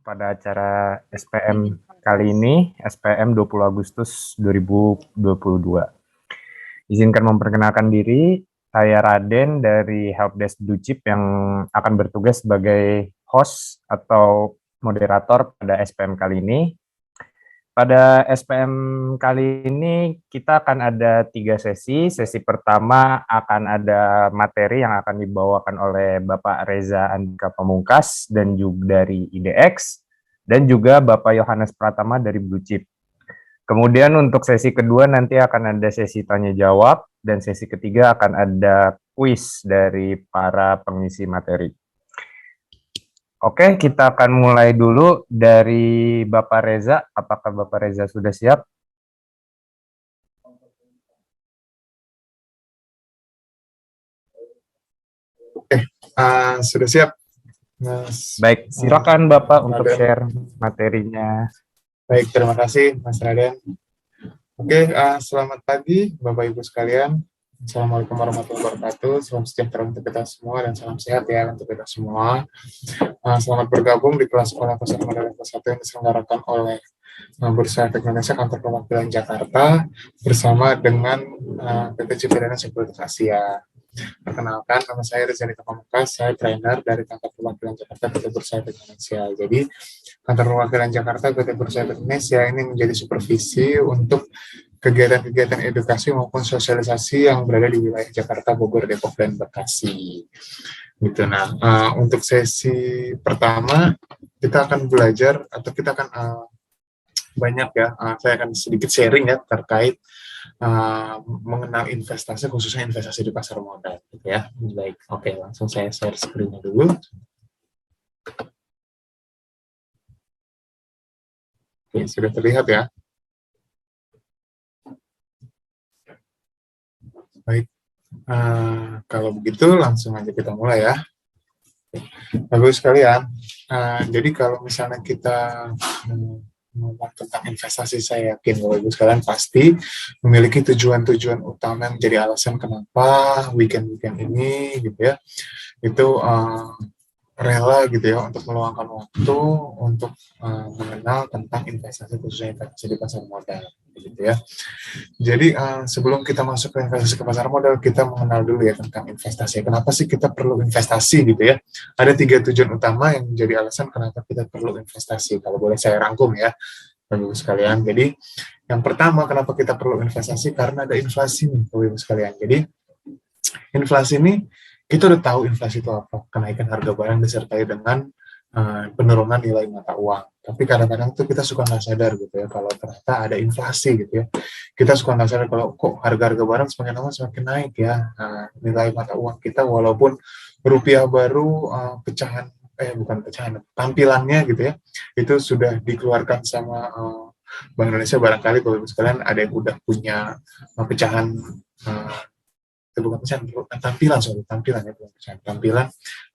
pada acara SPM kali ini, SPM 20 Agustus 2022. Izinkan memperkenalkan diri, saya Raden dari Helpdesk Ducip yang akan bertugas sebagai host atau moderator pada SPM kali ini. Pada SPM kali ini kita akan ada 3 sesi. Sesi pertama akan ada materi yang akan dibawakan oleh Bapak Reza Andika Pamungkas dan juga dari IDX dan juga Bapak Yohanes Pratama dari Bluechip. Kemudian untuk sesi kedua nanti akan ada sesi tanya jawab dan sesi ketiga akan ada kuis dari para pengisi materi. Oke, kita akan mulai dulu dari Bapak Reza. Apakah Bapak Reza sudah siap? Sudah siap, Mas. Baik, silakan Bapak untuk share materinya. Baik, terima kasih Mas Raden. Oke, selamat pagi Bapak Ibu sekalian. Assalamualaikum warahmatullahi wabarakatuh. Salam sejahtera untuk kita semua dan salam sehat ya untuk kita semua. Selamat bergabung di kelas sekolah pasar modal kelas 1 yang diselenggarakan oleh Bursa Efek Indonesia Kantor Perwakilan Jakarta bersama dengan PT Cipayana Sekuritas Asia. Perkenalkan, nama saya Reza Andika Pamungkas, saya trainer dari Kantor Perwakilan Jakarta PT Bursa Efek Indonesia. Jadi, Kantor Perwakilan Jakarta PT Bursa Efek Indonesia ini menjadi supervisi untuk kegiatan-kegiatan edukasi maupun sosialisasi yang berada di wilayah Jakarta, Bogor, Depok, dan Bekasi. Gitu. Nah, untuk sesi pertama kita akan belajar atau kita akan banyak ya, saya akan sedikit sharing ya terkait mengenal investasi, khususnya investasi di pasar modal, gitu ya. Baik, oke, langsung saya share screen-nya dulu. Oke, sudah terlihat ya. Baik, kalau begitu langsung aja kita mulai ya. Bagus sekalian. Jadi kalau misalnya kita ngomong tentang investasi, saya yakin Bapak Ibu sekalian pasti memiliki tujuan-tujuan utama yang menjadi alasan kenapa weekend-weekend ini gitu ya, itu rela gitu ya untuk meluangkan waktu untuk mengenal tentang investasi, khususnya investasi di pasar modal gitu ya. Jadi sebelum kita masuk ke investasi ke pasar modal, kita mengenal dulu ya tentang investasi. Kenapa sih kita perlu investasi gitu ya? Ada 3 tujuan utama yang menjadi alasan kenapa kita perlu investasi. Kalau boleh saya rangkum ya, Bapak-Ibu sekalian. Jadi yang pertama, kenapa kita perlu investasi? Karena ada inflasi nih, Bapak-Ibu sekalian. Jadi inflasi ini, kita udah tahu inflasi itu apa, kenaikan harga barang disertai dengan penurunan nilai mata uang. Tapi kadang-kadang tuh kita suka nggak sadar gitu ya, kalau ternyata ada inflasi gitu ya. Kita suka nggak sadar kalau kok harga-harga barang semakin lama semakin naik ya. Nilai mata uang kita walaupun rupiah baru bukan pecahan, tampilannya gitu ya, itu sudah dikeluarkan sama Bank Indonesia. Barangkali Bapak-Ibu sekalian ada yang udah punya pecahan bukan pecahan,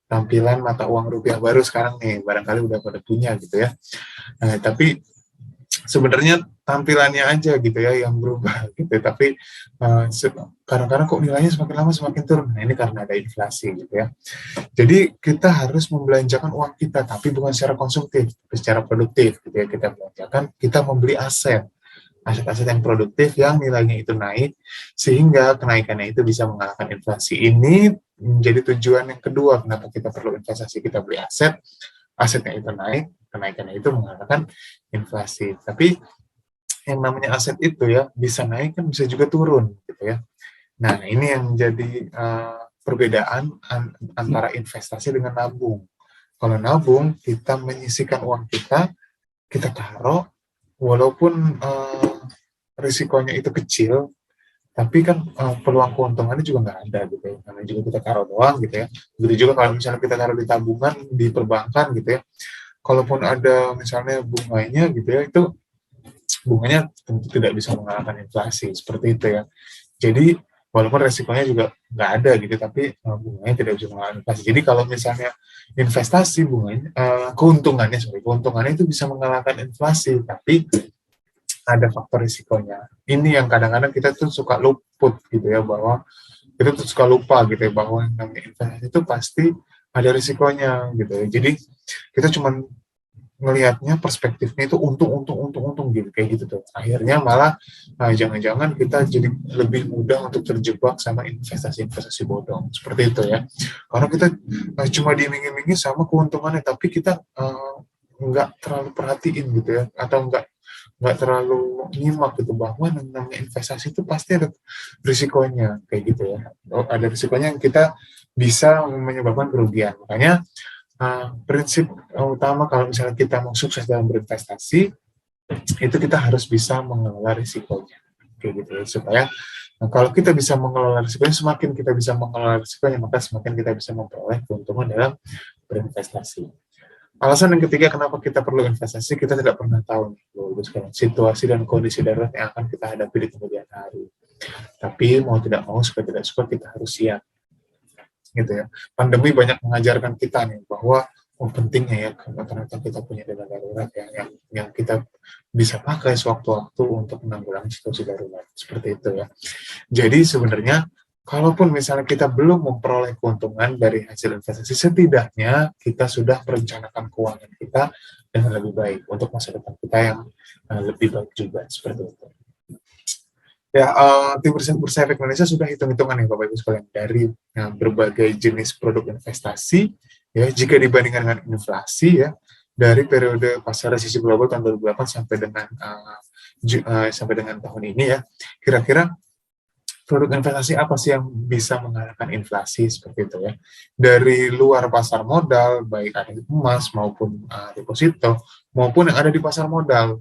tampilan mata uang rupiah baru sekarang nih, barangkali udah pada punya gitu ya. Tapi sebenarnya tampilannya aja gitu ya yang berubah gitu, tapi kadang-kadang kok nilainya semakin lama semakin turun. Nah, ini karena ada inflasi gitu ya. Jadi kita harus membelanjakan uang kita, tapi bukan secara konsumtif, tapi secara produktif gitu ya. Kita belanjakan, kita membeli aset-aset yang produktif yang nilainya itu naik, sehingga kenaikannya itu bisa mengalahkan inflasi. Ini menjadi tujuan yang kedua kenapa kita perlu investasi. Kita beli asetnya itu naik, kenaikannya itu mengalahkan inflasi. Tapi yang namanya aset itu ya bisa naik kan bisa juga turun gitu ya. Nah, ini yang menjadi perbedaan antara investasi dengan nabung. Kalau nabung, kita menyisihkan uang kita taruh, walaupun risikonya itu kecil, tapi kan peluang keuntungannya juga nggak ada gitu ya. Namanya juga kita taruh doang gitu ya. Begitu juga kalau misalnya kita taruh di tabungan, di perbankan gitu ya. Kalaupun ada misalnya bunganya gitu ya, itu bunganya tentu tidak bisa mengalahkan inflasi, seperti itu ya. Jadi walaupun resikonya juga nggak ada gitu, tapi bunganya tidak bisa mengalahkan inflasi. Jadi kalau misalnya investasi, bunganya, keuntungannya itu bisa mengalahkan inflasi, tapi ada faktor risikonya. Ini yang kadang-kadang kita tuh suka luput gitu ya, bahwa kita tuh suka lupa gitu ya, bahwa yang namanya investasi itu pasti ada risikonya gitu ya. Jadi kita cuma ngelihatnya perspektifnya itu untung gitu, kayak gitu tuh. Akhirnya malah jangan-jangan kita jadi lebih mudah untuk terjebak sama investasi-investasi bodong seperti itu ya. Karena kita cuma diiming-imingi sama keuntungannya, tapi kita nggak terlalu perhatiin gitu ya, atau nggak terlalu nyimak gitu bahwa namanya investasi itu pasti ada risikonya kayak gitu ya. Ada risikonya yang kita bisa menyebabkan kerugian. Makanya prinsip utama kalau misalnya kita mau sukses dalam berinvestasi itu kita harus bisa mengelola risikonya kayak gitu ya, supaya kalau kita bisa mengelola risikonya, semakin kita bisa mengelola risikonya, maka semakin kita bisa memperoleh keuntungan dalam berinvestasi. Alasan yang ketiga kenapa kita perlu investasi, kita tidak pernah tahu situasi dan kondisi darurat yang akan kita hadapi di kemudian hari. Tapi mau tidak mau, suka tidak suka, kita harus siap. Gitu ya. Pandemi banyak mengajarkan kita nih bahwa pentingnya ya ternyata kita punya dana darurat yang kita bisa pakai sewaktu-waktu untuk menanggulangi situasi darurat seperti itu ya. Jadi sebenarnya kalaupun misalnya kita belum memperoleh keuntungan dari hasil investasi, setidaknya kita sudah merencanakan keuangan kita dengan lebih baik untuk masa depan kita yang lebih baik juga, seperti itu. Ya, tim Bursa Efek Indonesia sudah hitung-hitungan ya Bapak Ibu sekalian dari berbagai jenis produk investasi, ya jika dibandingkan dengan inflasi ya, dari periode pasar resesi global tahun 2008 sampai dengan tahun ini ya, kira-kira produk investasi apa sih yang bisa mengalahkan inflasi seperti itu ya. Dari luar pasar modal, baik ada di emas maupun deposito, maupun yang ada di pasar modal,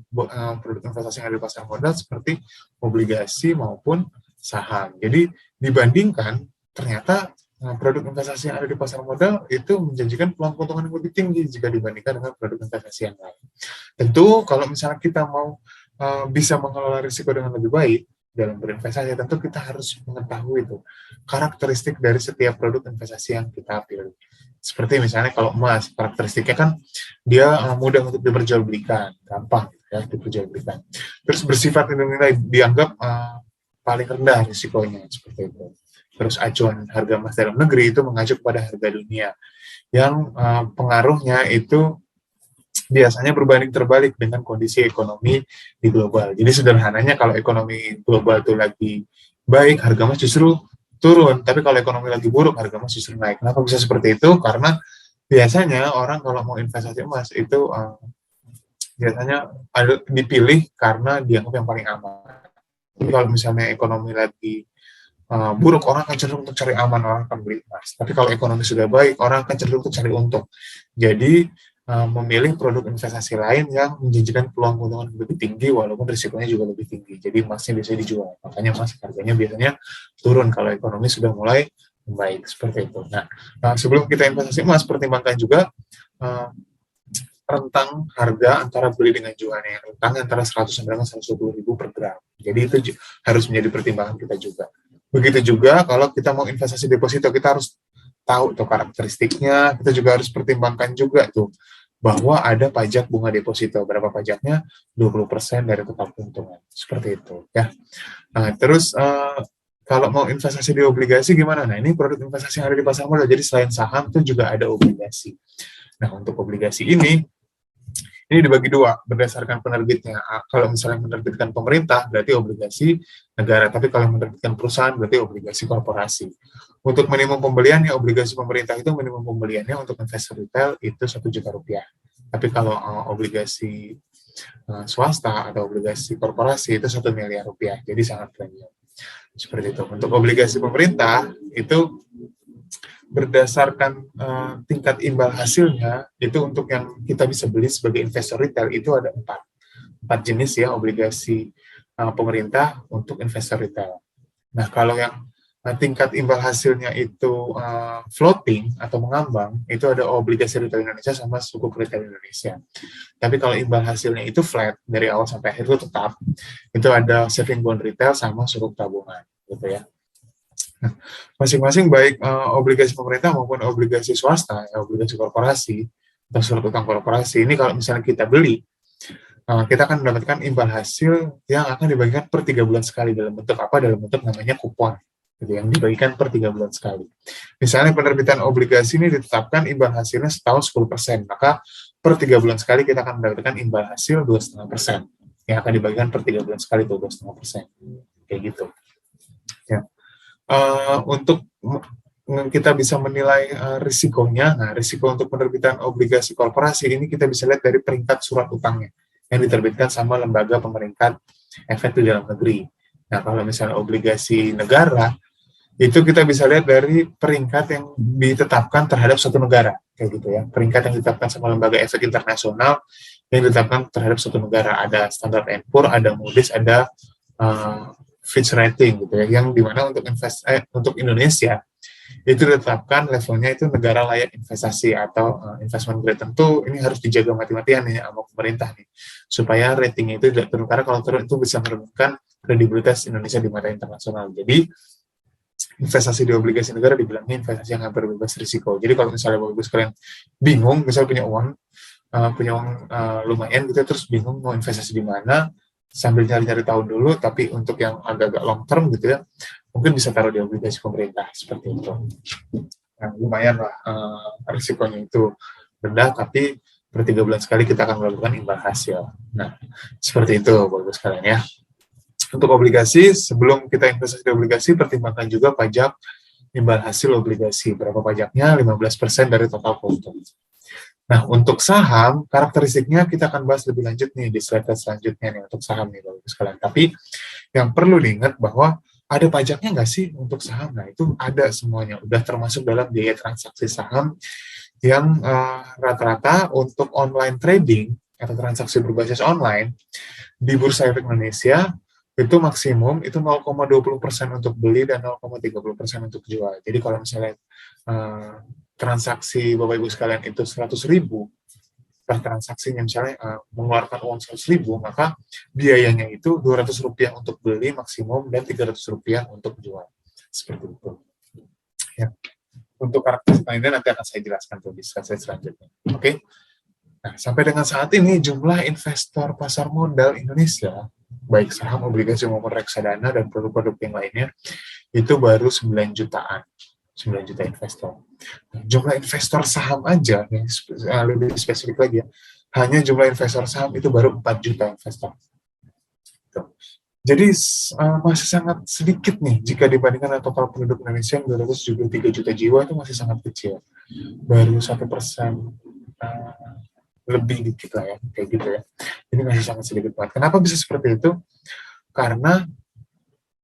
produk investasi yang ada di pasar modal seperti obligasi maupun saham. Jadi dibandingkan, ternyata produk investasi yang ada di pasar modal itu menjanjikan peluang keuntungan yang lebih tinggi jika dibandingkan dengan produk investasi yang lain. Tentu kalau misalnya kita mau bisa mengelola risiko dengan lebih baik, dalam berinvestasi, tentu kita harus mengetahui itu karakteristik dari setiap produk investasi yang kita pilih. Seperti misalnya kalau emas, karakteristiknya kan dia mudah untuk diperjualbelikan, gampang ya diperjualbelikan. Terus bersifat nilai dianggap paling rendah risikonya seperti itu. Terus acuan harga emas dalam negeri itu mengacu kepada harga dunia yang pengaruhnya itu biasanya berbanding terbalik dengan kondisi ekonomi di global. Jadi sederhananya kalau ekonomi global itu lagi baik, harga emas justru turun. Tapi kalau ekonomi lagi buruk, harga emas justru naik. Kenapa bisa seperti itu? Karena biasanya orang kalau mau investasi emas itu biasanya dipilih karena dianggap yang paling aman. Jadi kalau misalnya ekonomi lagi buruk, orang akan cenderung untuk cari aman, orang akan beli emas. Tapi kalau ekonomi sudah baik, orang akan cenderung untuk cari untung. Jadi memilih produk investasi lain yang menjanjikan peluang keuntungan lebih tinggi walaupun risikonya juga lebih tinggi. Jadi emasnya biasanya dijual. Makanya emas harganya biasanya turun kalau ekonomi sudah mulai membaik seperti itu. Nah, sebelum kita investasi emas, pertimbangkan juga rentang harga antara beli dengan jualnya. Rentang antara 100 sampai dengan 120 ribu per gram. Jadi itu harus menjadi pertimbangan kita juga. Begitu juga kalau kita mau investasi deposito, kita harus tahu tuh karakteristiknya. Kita juga harus pertimbangkan juga tuh bahwa ada pajak bunga deposito. Berapa pajaknya? 20% dari total keuntungan. Seperti itu ya. Nah, terus kalau mau investasi di obligasi gimana? Nah, ini produk investasi yang ada di pasar modal. Jadi selain saham itu juga ada obligasi. Nah, untuk obligasi ini dibagi dua berdasarkan penerbitnya. Kalau misalnya menerbitkan pemerintah berarti obligasi negara, tapi kalau menerbitkan perusahaan berarti obligasi korporasi. Untuk minimum pembeliannya, obligasi pemerintah itu minimum pembeliannya untuk investor retail itu 1 juta rupiah. Tapi kalau obligasi swasta atau obligasi korporasi itu 1 miliar rupiah. Jadi sangat premium. Seperti itu. Untuk obligasi pemerintah itu berdasarkan tingkat imbal hasilnya, itu untuk yang kita bisa beli sebagai investor retail itu ada 4 jenis ya obligasi pemerintah untuk investor retail. Nah, kalau yang tingkat imbal hasilnya itu floating atau mengambang, itu ada obligasi retail Indonesia sama sukuk retail Indonesia. Tapi kalau imbal hasilnya itu flat dari awal sampai akhir itu tetap, itu ada saving bond retail sama sukuk tabungan, gitu ya. Nah, masing-masing baik obligasi pemerintah maupun obligasi swasta, obligasi korporasi atau surat utang korporasi, ini kalau misalnya kita beli, kita akan mendapatkan imbal hasil yang akan dibagikan per 3 bulan sekali dalam bentuk apa? Dalam bentuk namanya kupon. gitu, yang dibagikan per 3 bulan sekali. Misalnya penerbitan obligasi ini ditetapkan imbal hasilnya setahun 10%, maka per 3 bulan sekali kita akan mendapatkan imbal hasil 2,5%, yang akan dibagikan per 3 bulan sekali itu 2,5%, kayak gitu. Ya. Untuk kita bisa menilai risikonya, nah risiko untuk penerbitan obligasi korporasi ini kita bisa lihat dari peringkat surat utangnya yang diterbitkan sama lembaga pemeringkat efek di dalam negeri. Nah, kalau misalnya obligasi negara, itu kita bisa lihat dari peringkat yang ditetapkan terhadap suatu negara, kayak gitu ya. Peringkat yang ditetapkan sama lembaga efek internasional yang ditetapkan terhadap suatu negara. Ada Standard & Poor's, ada Moody's, ada Fitch Rating, gitu ya. Yang dimana untuk Indonesia itu ditetapkan levelnya itu negara layak investasi atau investment grade. Tentu ini harus dijaga mati-matian nih sama pemerintah nih, supaya ratingnya itu tidak turun, karena kalau turun itu bisa menurunkan kredibilitas Indonesia di mata internasional. Jadi investasi di obligasi negara dibilangnya investasi yang hampir bebas risiko. Jadi kalau misalnya Bapak-Ibu sekalian bingung, misalnya punya uang lumayan gitu, terus bingung mau investasi di mana, sambil nyari-nyari tahun dulu, tapi untuk yang agak-agak long term gitu ya, mungkin bisa taruh di obligasi pemerintah, seperti itu. Nah, lumayan lah, risikonya itu rendah, tapi per 3 bulan sekali kita akan melakukan imbal hasil. Nah, seperti itu Bapak-Ibu sekalian ya. Untuk obligasi, sebelum kita investasi di obligasi, pertimbangkan juga pajak imbal hasil obligasi. Berapa pajaknya? 15% dari total keuntungan. Nah, untuk saham, karakteristiknya kita akan bahas lebih lanjut nih di slide selanjutnya nih untuk saham nih Bapak-Ibu sekalian. Tapi yang perlu diingat bahwa ada pajaknya nggak sih untuk saham? Nah, itu ada semuanya. Udah termasuk dalam biaya transaksi saham yang rata-rata untuk online trading atau transaksi berbasis online di Bursa Efek Indonesia itu maksimum itu 0,20% untuk beli dan 0,30% untuk jual. Jadi kalau misalnya transaksi Bapak Ibu sekalian itu 100.000 per transaksinya, misalnya mengeluarkan uang 100.000, maka biayanya itu Rp200 untuk beli maksimum dan Rp300 untuk jual. Seperti itu. Ya. Untuk karakteristik lainnya nanti akan saya jelaskan tuh di slide selanjutnya. Oke. Nah, sampai dengan saat ini jumlah investor pasar modal Indonesia, baik saham, obligasi maupun reksadana dan produk-produk yang lainnya, itu baru 9 jutaan. 9 juta investor. Nah, jumlah investor saham aja, yang lebih spesifik lagi ya, hanya jumlah investor saham itu baru 4 juta investor. Jadi masih sangat sedikit nih jika dibandingkan total penduduk Indonesia yang 273 juta jiwa, itu masih sangat kecil. Baru 1% lebih dikit lah ya, kayak gitu ya. Ini masih sangat sedikit banget. Kenapa bisa seperti itu? Karena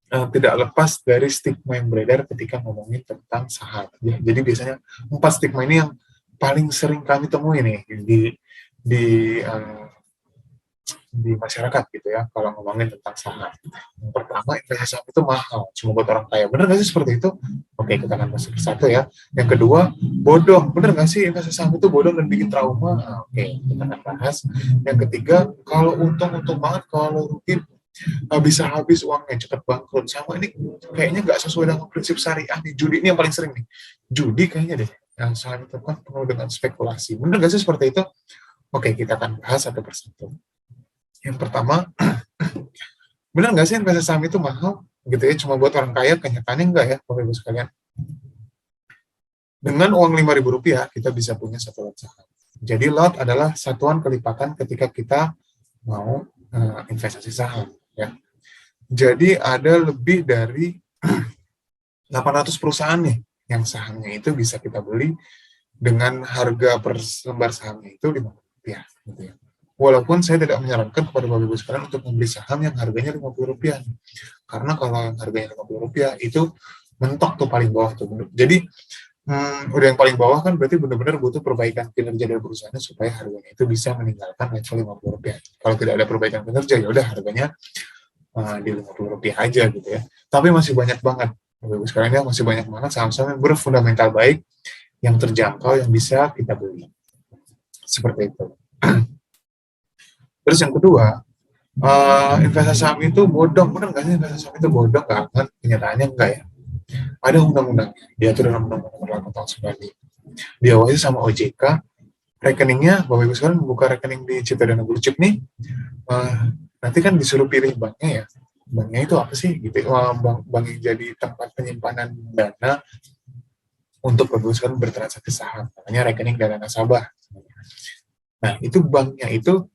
tidak lepas dari stigma yang beredar ketika ngomongin tentang saham. Ya, jadi biasanya 4 stigma ini yang paling sering kami temui nih di masyarakat gitu ya, kalau ngomongin tentang saham. Yang pertama, investasi saham itu mahal, cuma buat orang kaya. Bener nggak sih seperti itu? Oke, kita akan masuk ke satu ya. Yang kedua, bodoh. Bener nggak sih investasi saham itu bodoh dan bikin trauma? Oke, kita akan bahas. Yang ketiga, kalau untung banget, kalau rugi bisa habis uangnya, cepat bangkrut. Sama ini kayaknya nggak sesuai dengan prinsip syariah nih. Judi ini yang paling sering nih. Judi kayaknya deh, yang saham itu kan penuh dengan spekulasi. Bener nggak sih seperti itu? Oke, kita akan bahas satu persatu. Yang pertama, bener nggak sih investasi saham itu mahal? Gitu ya, cuma buat orang kaya? Kenyataannya enggak ya, Bapak-Ibu sekalian. Dengan uang Rp5.000, kita bisa punya satu lot saham. Jadi lot adalah satuan kelipatan ketika kita mau investasi saham. Ya. Jadi ada lebih dari 800 perusahaan nih yang sahamnya itu bisa kita beli dengan harga per lembar sahamnya itu Rp5. Gitu ya. Walaupun saya tidak menyarankan kepada Bapak Ibu sekalian untuk membeli saham yang harganya Rp50. Karena kalau yang harganya Rp50 itu mentok tuh paling bawah tuh. Jadi udah yang paling bawah kan berarti benar-benar butuh perbaikan kinerja dari perusahaannya supaya harganya itu bisa meninggalkan level Rp50. Kalau tidak ada perbaikan kinerja, ya udah harganya di Rp50 aja gitu ya. Tapi masih banyak banget, Bapak-Ibu sekalian ya, masih banyak banget saham-saham yang berfundamental baik, yang terjangkau, yang bisa kita beli. Seperti itu. Terus yang kedua, investasi saham itu bodong. Benar nggak sih investasi saham itu bodong? Nggak akan, kenyataannya enggak ya. Ada undang-undangnya, diatur dalam Undang-Undang Nomor 8 Tahun 95. Diawasi sama OJK, rekeningnya, Bapak Ibu sekalian membuka rekening di Citadana Blue Chip nih, nanti kan disuruh pilih banknya ya. Banknya itu apa sih gitu? Bank yang jadi tempat penyimpanan dana untuk perusahaan bertransaksi saham, namanya rekening dana nasabah. Nah, itu banknya itu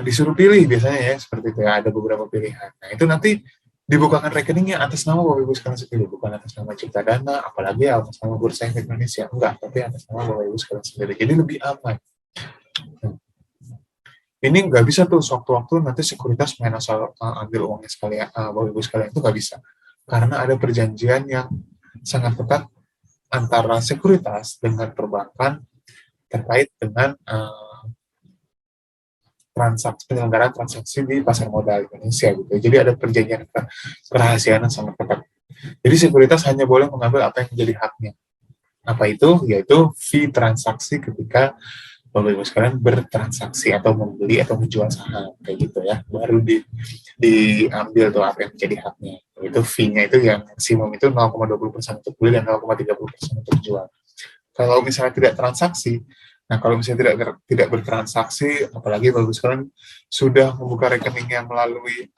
disuruh pilih biasanya ya, seperti itu ya, ada beberapa pilihan. Nah, itu nanti dibukakan rekeningnya atas nama Bapak Ibu sekalian sendiri, bukan atas nama Cipta Dana, apalagi atas nama Bursa Efek Indonesia, enggak, tapi atas nama Bapak Ibu sekalian sendiri. Jadi lebih aman. Nah, ini nggak bisa tuh sewaktu-waktu nanti sekuritas main asal ambil uangnya sekalian, Bapak Ibu sekalian, itu nggak bisa. Karena ada perjanjian yang sangat ketat antara sekuritas dengan perbankan terkait dengan penyelenggaraan transaksi di pasar modal Indonesia gitu. Jadi ada perjanjian kerahasiaan yang sangat ketat. Jadi sekuritas hanya boleh mengambil apa yang menjadi haknya. Apa itu? Yaitu fee transaksi ketika Bapak Ibu sekalian bertransaksi atau membeli atau menjual saham kayak gitu ya. Baru diambil tuh apa yang menjadi haknya. Itu fee-nya itu yang maksimum itu 0,20% untuk beli dan 0,30% untuk jual. Kalau misalnya tidak transaksi, nah kalau misalnya tidak bertransaksi, apalagi bagus sekalian sudah membuka rekeningnya melalui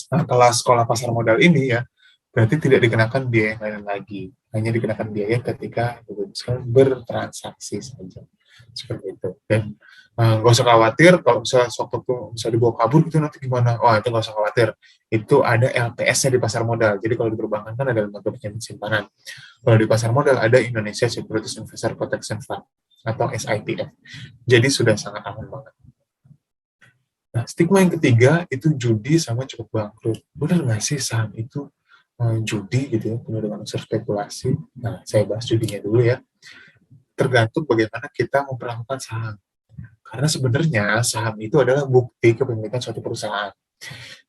kelas sekolah pasar modal ini ya, berarti tidak dikenakan biaya yang lain lagi. Hanya dikenakan biaya ketika bagus sekalian bertransaksi saja. Seperti itu. Dan nggak usah khawatir kalau misalnya sewaktu itu bisa dibawa kabur gitu nanti gimana. Wah, itu nggak usah khawatir. Itu ada LPS-nya di pasar modal. Jadi kalau di perbankan kan ada lembaga penjamin simpanan. Kalau di pasar modal ada Indonesia Securities Investor Protection Fund atau SIPF. Jadi sudah sangat aman banget. Nah, stigma yang ketiga itu judi sama cukup bangkrut. Benar nggak sih saham itu judi gitu ya, penuh dengan unsur spekulasi? Nah, saya bahas judinya dulu ya. Tergantung bagaimana kita memperlakukan saham. Karena sebenarnya saham itu adalah bukti kepemilikan suatu perusahaan.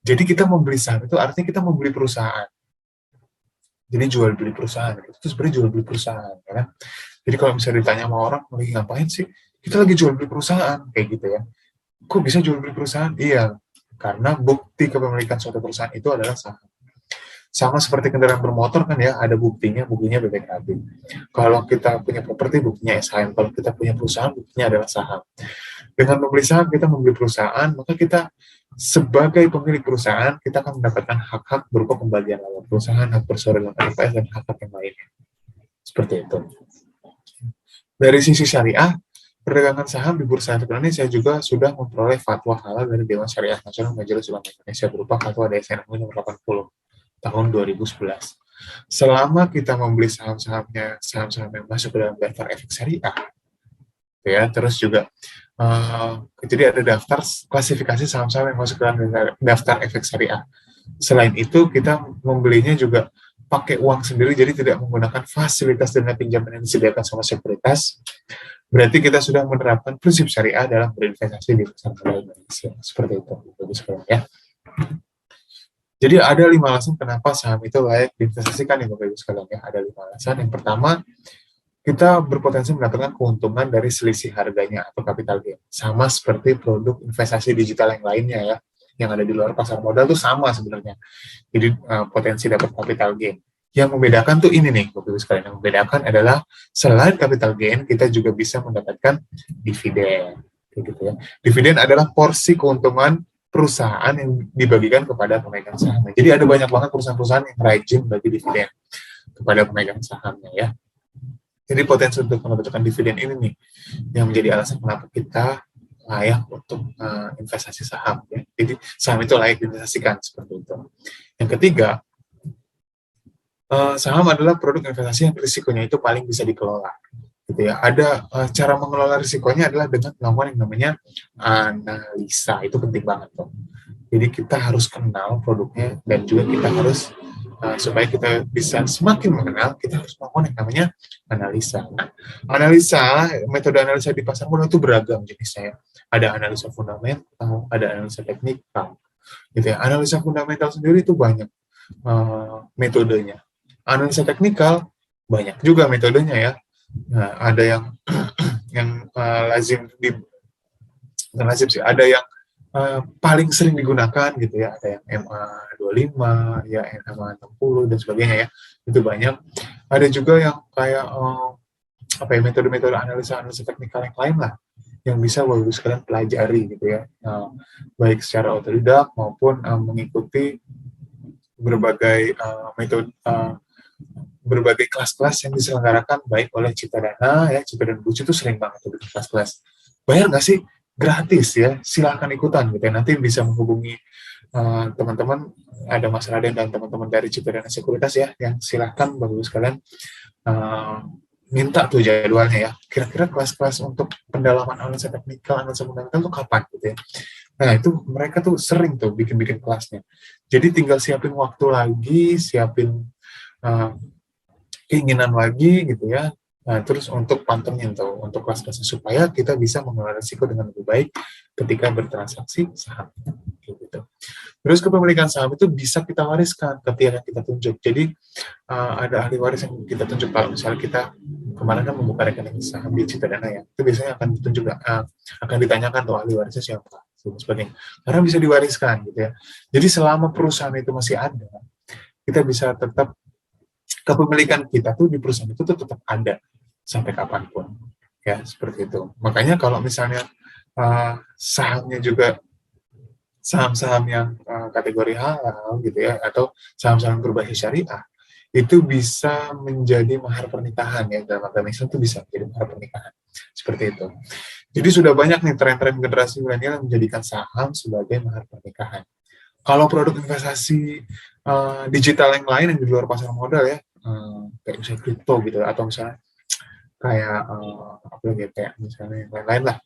Jadi kita membeli saham itu artinya kita membeli perusahaan. Jadi jual beli perusahaan. Itu sebenarnya jual beli perusahaan. Ya. Jadi kalau misalnya ditanya sama orang, lagi ngapain sih? Kita lagi jual beli perusahaan. Kayak gitu ya. Kok bisa jual beli perusahaan? Iya. Karena bukti kepemilikan suatu perusahaan itu adalah saham. Sama seperti kendaraan bermotor kan ya, ada buktinya BPKB. Kalau kita punya properti, buktinya SHM. Kalau kita punya perusahaan, buktinya adalah saham. Dengan membeli saham, kita membeli perusahaan, maka kita sebagai pemilik perusahaan, kita akan mendapatkan hak-hak berupa pembagian laba perusahaan, hak bersuara dalam LPS, dan hak-hak yang lainnya. Seperti itu. Dari sisi syariah, perdagangan saham di Bursa Efek Indonesia juga sudah memperoleh fatwa halal dari Dewan Syariah Nasional Majelis Ulama Indonesia berupa fatwa DSN nomor 80 tahun 2011. Selama kita membeli saham-saham yang masuk ke dalam daftar efek syariah, ya, terus juga jadi ada daftar klasifikasi saham-saham yang masuk ke dalam daftar efek syariah. Selain itu, kita membelinya juga pakai uang sendiri, jadi tidak menggunakan fasilitas dana pinjaman yang disediakan sama sekuritas. Berarti kita sudah menerapkan prinsip syariah dalam berinvestasi di pasar modal Indonesia. Seperti itu, bagus ya. Jadi ada 5 alasan kenapa saham itu layak diinvestasikan ya Bapak Ibu sekalian ya. Ada 5 alasan. Yang pertama, kita berpotensi mendapatkan keuntungan dari selisih harganya atau capital gain. Sama seperti produk investasi digital yang lainnya ya, yang ada di luar pasar modal itu sama sebenarnya. Jadi potensi dapat capital gain. Yang membedakan tuh ini nih, Bapak Ibu sekalian. Yang membedakan adalah selain capital gain, kita juga bisa mendapatkan dividen. Gitu ya. Dividen adalah porsi keuntungan perusahaan yang dibagikan kepada pemegang sahamnya. Jadi ada banyak banget perusahaan-perusahaan yang rajin bagi dividen kepada pemegang sahamnya ya. Jadi potensi untuk mendapatkan dividen ini nih yang menjadi alasan kenapa kita layak untuk investasi saham ya. Jadi saham itu layak diinvestasikan seperti itu. Yang ketiga, saham adalah produk investasi yang risikonya itu paling bisa dikelola. Gitu ya. Ada cara mengelola risikonya adalah dengan melakukan yang namanya analisa. Itu penting banget tuh. Jadi kita harus kenal produknya dan juga kita harus supaya kita bisa semakin mengenal, kita harus melakukan yang namanya analisa. Nah, metode analisa di pasar modal itu beragam jenisnya. Ada analisa fundamental, ada analisa teknikal. Gitu ya. Analisa fundamental sendiri itu banyak metodenya. Analisa teknikal banyak juga metodenya ya. Nah, ada yang lazim bukan lazim sih, ada yang paling sering digunakan gitu ya, ada yang MA25 ya, MA60 dan sebagainya ya, itu banyak. Ada juga yang kayak metode-metode analisa teknikal yang lain lah yang bisa Bapak sekalian pelajari gitu ya, baik secara otodidak maupun mengikuti berbagai metode berbagai kelas-kelas yang diselenggarakan baik oleh Citadana ya, Citadana Buci itu sering banget tuh bikin kelas-kelas. Bayar nggak sih? Gratis ya, silahkan ikutan gitu ya. Nanti bisa menghubungi teman-teman, ada Mas Raden dan teman-teman dari Citadana Sekuritas ya, yang silahkan Bapak Ibu sekalian minta tuh jadwalnya ya. Kira-kira kelas-kelas untuk pendalaman analisa teknikal, analisa fundamental itu kapan gitu ya. Nah itu mereka tuh sering tuh bikin-bikin kelasnya. Jadi tinggal siapin waktu lagi, siapin keinginan lagi gitu ya. Nah, terus untuk pantengin tuh, untuk kelas-kelasnya supaya kita bisa mengelola risiko dengan lebih baik ketika bertransaksi saham. Gitu. Terus kepemilikan saham itu bisa kita wariskan ke pihak yang kita tunjuk. Jadi ada ahli waris yang kita tunjuk. Kalau misalnya kita kemarin kan membuka rekening saham di Citadana ya, itu biasanya akan ditunjuk, akan ditanyakan tuh ahli warisnya siapa, sebagainya. Karena bisa diwariskan gitu ya. Jadi selama perusahaan itu masih ada, kita bisa tetap kepemilikan kita tuh di perusahaan itu tuh tetap ada sampai kapanpun ya, seperti itu. Makanya kalau misalnya sahamnya juga saham-saham yang kategori halal gitu ya, atau saham-saham berbasis syariah, itu bisa menjadi mahar pernikahan ya, dalam agama Islam itu bisa menjadi mahar pernikahan seperti itu. Jadi sudah banyak nih tren-tren generasi milenial yang menjadikan saham sebagai mahar pernikahan. Kalau produk investasi digital yang lain yang di luar pasar modal ya, kayak misalnya kripto gitu, atau misalnya kayak apa lagi, kayak misalnya yang lain-lain lah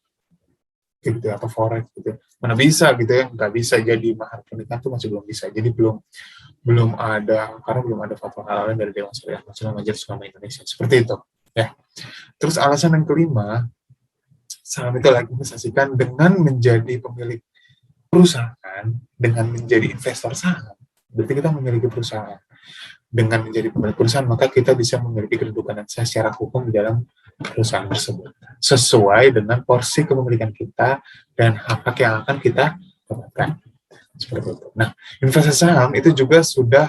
gitu, atau forex gitu, mana bisa gitu ya, nggak bisa jadi mahar pernikahan tuh, masih belum bisa. Jadi belum ada, karena belum ada fatwa halal dari Dewan Syariah Majelis Ulama Indonesia, seperti itu ya. Terus alasan yang kelima, saham itu lagi investasikan dengan menjadi pemilik perusahaan, dengan menjadi investor saham. Berarti kita memiliki perusahaan. Dengan menjadi pemilik perusahaan, maka kita bisa memiliki kedudukan secara hukum di dalam perusahaan tersebut, sesuai dengan porsi kepemilikan kita dan hak yang akan kita dapatkan. Seperti itu. Nah, investasi saham itu juga sudah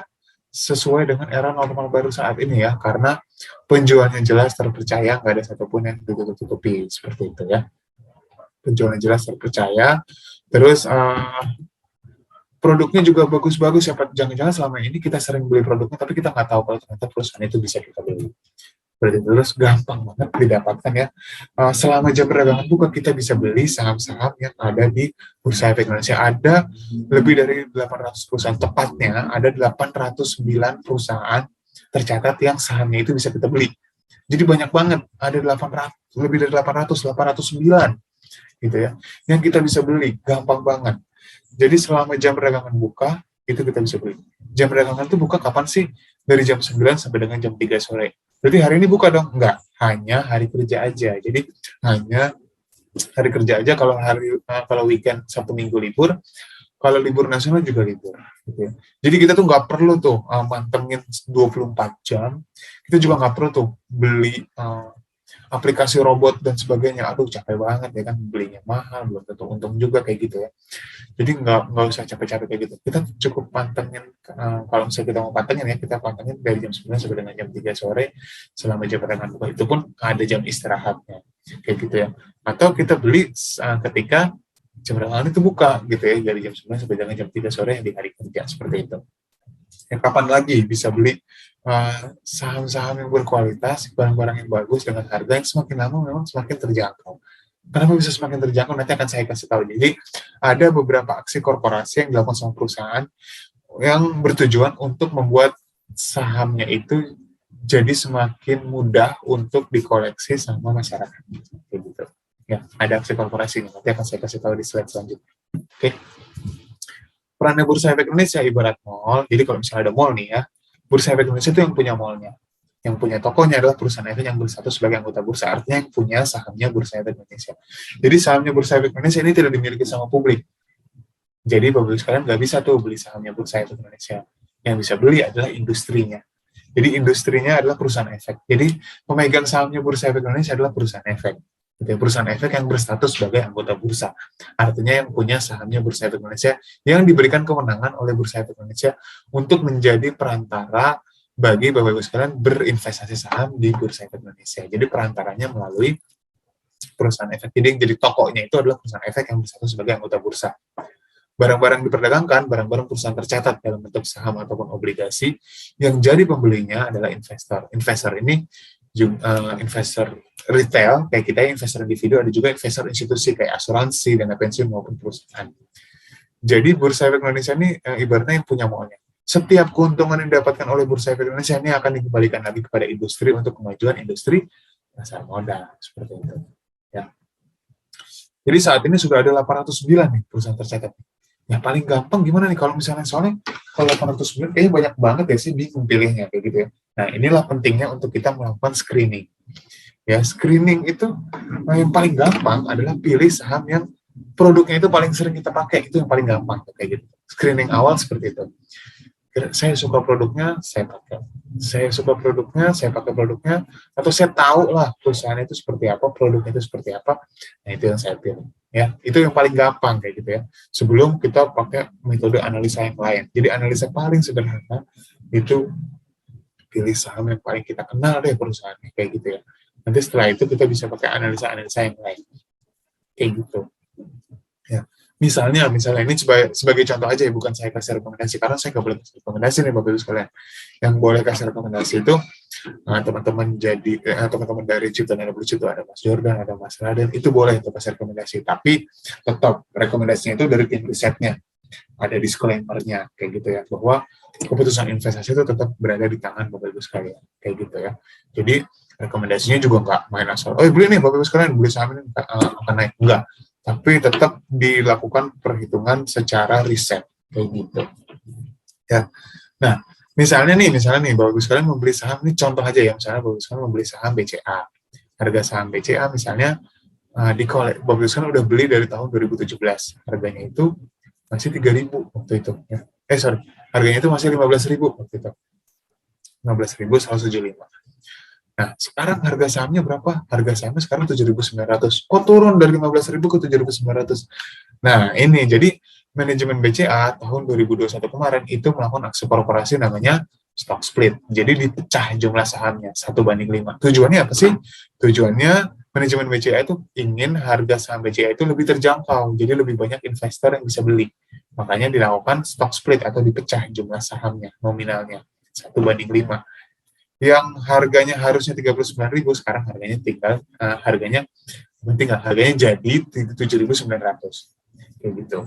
sesuai dengan era normal baru saat ini ya, karena penjualannya jelas, terpercaya, nggak ada satupun yang ditutup-tutupi, seperti itu ya. Penjualannya jelas, terpercaya, terus produknya juga bagus-bagus ya. Jangan-jangan selama ini kita sering beli produknya, tapi kita nggak tahu kalau ternyata perusahaan itu bisa kita beli. Berarti terus gampang banget didapatkan ya. Selama jam perdagangan buka, kita bisa beli saham-saham yang ada di Bursa Efek Indonesia. Ada lebih dari 800 perusahaan, tepatnya ada 809 perusahaan tercatat yang sahamnya itu bisa kita beli. Jadi banyak banget, ada 800, lebih dari 809 gitu ya, yang kita bisa beli, gampang banget. Jadi selama jam perdagangan buka, itu kita bisa beli. Jam perdagangan itu buka kapan sih? Dari jam 9 sampai dengan jam 3 sore. Berarti hari ini buka dong? Enggak, hanya hari kerja aja. Jadi hanya hari kerja aja. Kalau weekend Sabtu Minggu libur, kalau libur nasional juga libur. Gitu ya. Jadi kita tuh nggak perlu tuh mantengin 24 jam. Kita juga nggak perlu tuh beli aplikasi robot dan sebagainya. Aduh, capek banget ya kan, belinya mahal, belum tentu untung juga kayak gitu ya. Jadi nggak usah capek-capek kayak gitu. Kita cukup pantengin, kalau misalnya kita mau pantengin ya, kita pantengin dari jam 9 sampai dengan jam 3 sore selama jam perdagangan buka. Itu pun ada jam istirahatnya, kayak gitu ya. Atau kita beli ketika jam perdagangan itu buka gitu ya, dari jam 9 sampai dengan jam 3 sore yang di hari kerja, seperti itu. Ya, kapan lagi bisa beli saham-saham yang berkualitas, barang-barang yang bagus dengan harga yang semakin lama memang semakin terjangkau. Kenapa bisa semakin terjangkau? Nanti akan saya kasih tahu. Jadi ada beberapa aksi korporasi yang dilakukan sama perusahaan yang bertujuan untuk membuat sahamnya itu jadi semakin mudah untuk dikoleksi sama masyarakat. Gitu. Ya, ada aksi korporasi. Nanti akan saya kasih tahu di slide selanjutnya. Oke. Perannya Bursa Efek Indonesia ibarat mall. Jadi kalau misalnya ada mall nih ya, Bursa Efek Indonesia itu yang punya mallnya. Yang punya tokonya adalah perusahaan efek yang berstatus sebagai anggota bursa. Artinya yang punya sahamnya Bursa Efek Indonesia. Jadi sahamnya Bursa Efek Indonesia ini tidak dimiliki sama publik. Jadi Bapak-Ibu sekalian nggak bisa tuh beli sahamnya Bursa Efek Indonesia. Yang bisa beli adalah industrinya. Jadi industrinya adalah perusahaan efek. Jadi pemegang sahamnya Bursa Efek Indonesia adalah perusahaan efek. Perusahaan efek yang berstatus sebagai anggota bursa. Artinya yang punya sahamnya Bursa Efek Indonesia yang diberikan kewenangan oleh Bursa Efek Indonesia untuk menjadi perantara bagi Bapak-Ibu sekalian berinvestasi saham di Bursa Efek Indonesia. Jadi perantaranya melalui perusahaan efek. Jadi tokonya itu adalah perusahaan efek yang berstatus sebagai anggota bursa. barang-barang diperdagangkan, barang-barang perusahaan tercatat dalam bentuk saham ataupun obligasi, yang jadi pembelinya adalah investor. Investor ini investor retail kayak kita, investor individu, ada juga investor institusi kayak asuransi, dana pensiun maupun perusahaan. Jadi Bursa Efek Indonesia ini ibaratnya yang punya maunya. Setiap keuntungan yang didapatkan oleh Bursa Efek Indonesia ini akan dikembalikan lagi kepada industri untuk kemajuan industri pasar modal, seperti itu. Ya. Jadi saat ini sudah ada 809 nih perusahaan tercatat. Ya paling gampang gimana nih kalau misalnya, soalnya kalau 809 kayaknya banyak banget ya sih, bingung pilihnya kayak gitu ya. Nah inilah pentingnya untuk kita melakukan screening. Ya screening itu yang paling gampang adalah pilih saham yang produknya itu paling sering kita pakai, itu yang paling gampang kayak gitu. Screening awal seperti itu. Saya suka produknya, saya pakai. Saya suka produknya, saya pakai produknya, atau saya tahu lah perusahaan itu seperti apa, produknya itu seperti apa. Nah itu yang saya pilih. Ya, itu yang paling gampang kayak gitu ya. Sebelum kita pakai metode analisa yang lain. Jadi analisa paling sederhana itu pilih saham yang paling kita kenal deh perusahaannya kayak gitu ya. Nanti setelah itu kita bisa pakai analisa-analisa yang lain. Kayak gitu. Ya. Misalnya ini sebagai contoh aja ya, bukan saya kasih rekomendasi, karena saya nggak boleh kasih rekomendasi nih Bapak Ibu sekalian. Yang boleh kasih rekomendasi itu teman-teman dari Cipta Dana Blue Chip itu ada Mas Jordan, ada Mas Raden, itu boleh untuk kasih rekomendasi. Tapi tetap rekomendasinya itu dari tim risetnya, ada disclaimer-nya kayak gitu ya, bahwa keputusan investasi itu tetap berada di tangan Bapak Ibu sekalian kayak gitu ya. Jadi rekomendasinya juga nggak main asal, beli nih Bapak Ibu sekalian, beli saham ini akan naik, enggak. Tapi tetap dilakukan perhitungan secara riset kayak gitu ya. Nah misalnya nih Bapak Ibu sekalian membeli saham, ini contoh aja ya, misalnya Bapak Ibu sekalian membeli saham BCA, harga saham BCA misalnya Bapak Ibu sekalian udah beli dari tahun 2017, harganya itu masih 3.000 waktu itu ya. Harganya itu masih 15.000 waktu itu, 15.175. Nah, sekarang harga sahamnya berapa? Harga sahamnya sekarang 7.900. Kok turun dari 15.000 ke 7.900? Nah, ini jadi manajemen BCA tahun 2021 kemarin itu melakukan aksi korporasi namanya stock split. Jadi dipecah jumlah sahamnya 1:5. Tujuannya apa sih? Tujuannya manajemen BCA itu ingin harga saham BCA itu lebih terjangkau. Jadi lebih banyak investor yang bisa beli. Makanya dilakukan stock split atau dipecah jumlah sahamnya, nominalnya 1:5. Yang harganya harusnya 39.000, sekarang harganya harganya jadi 7.900 kayak gitu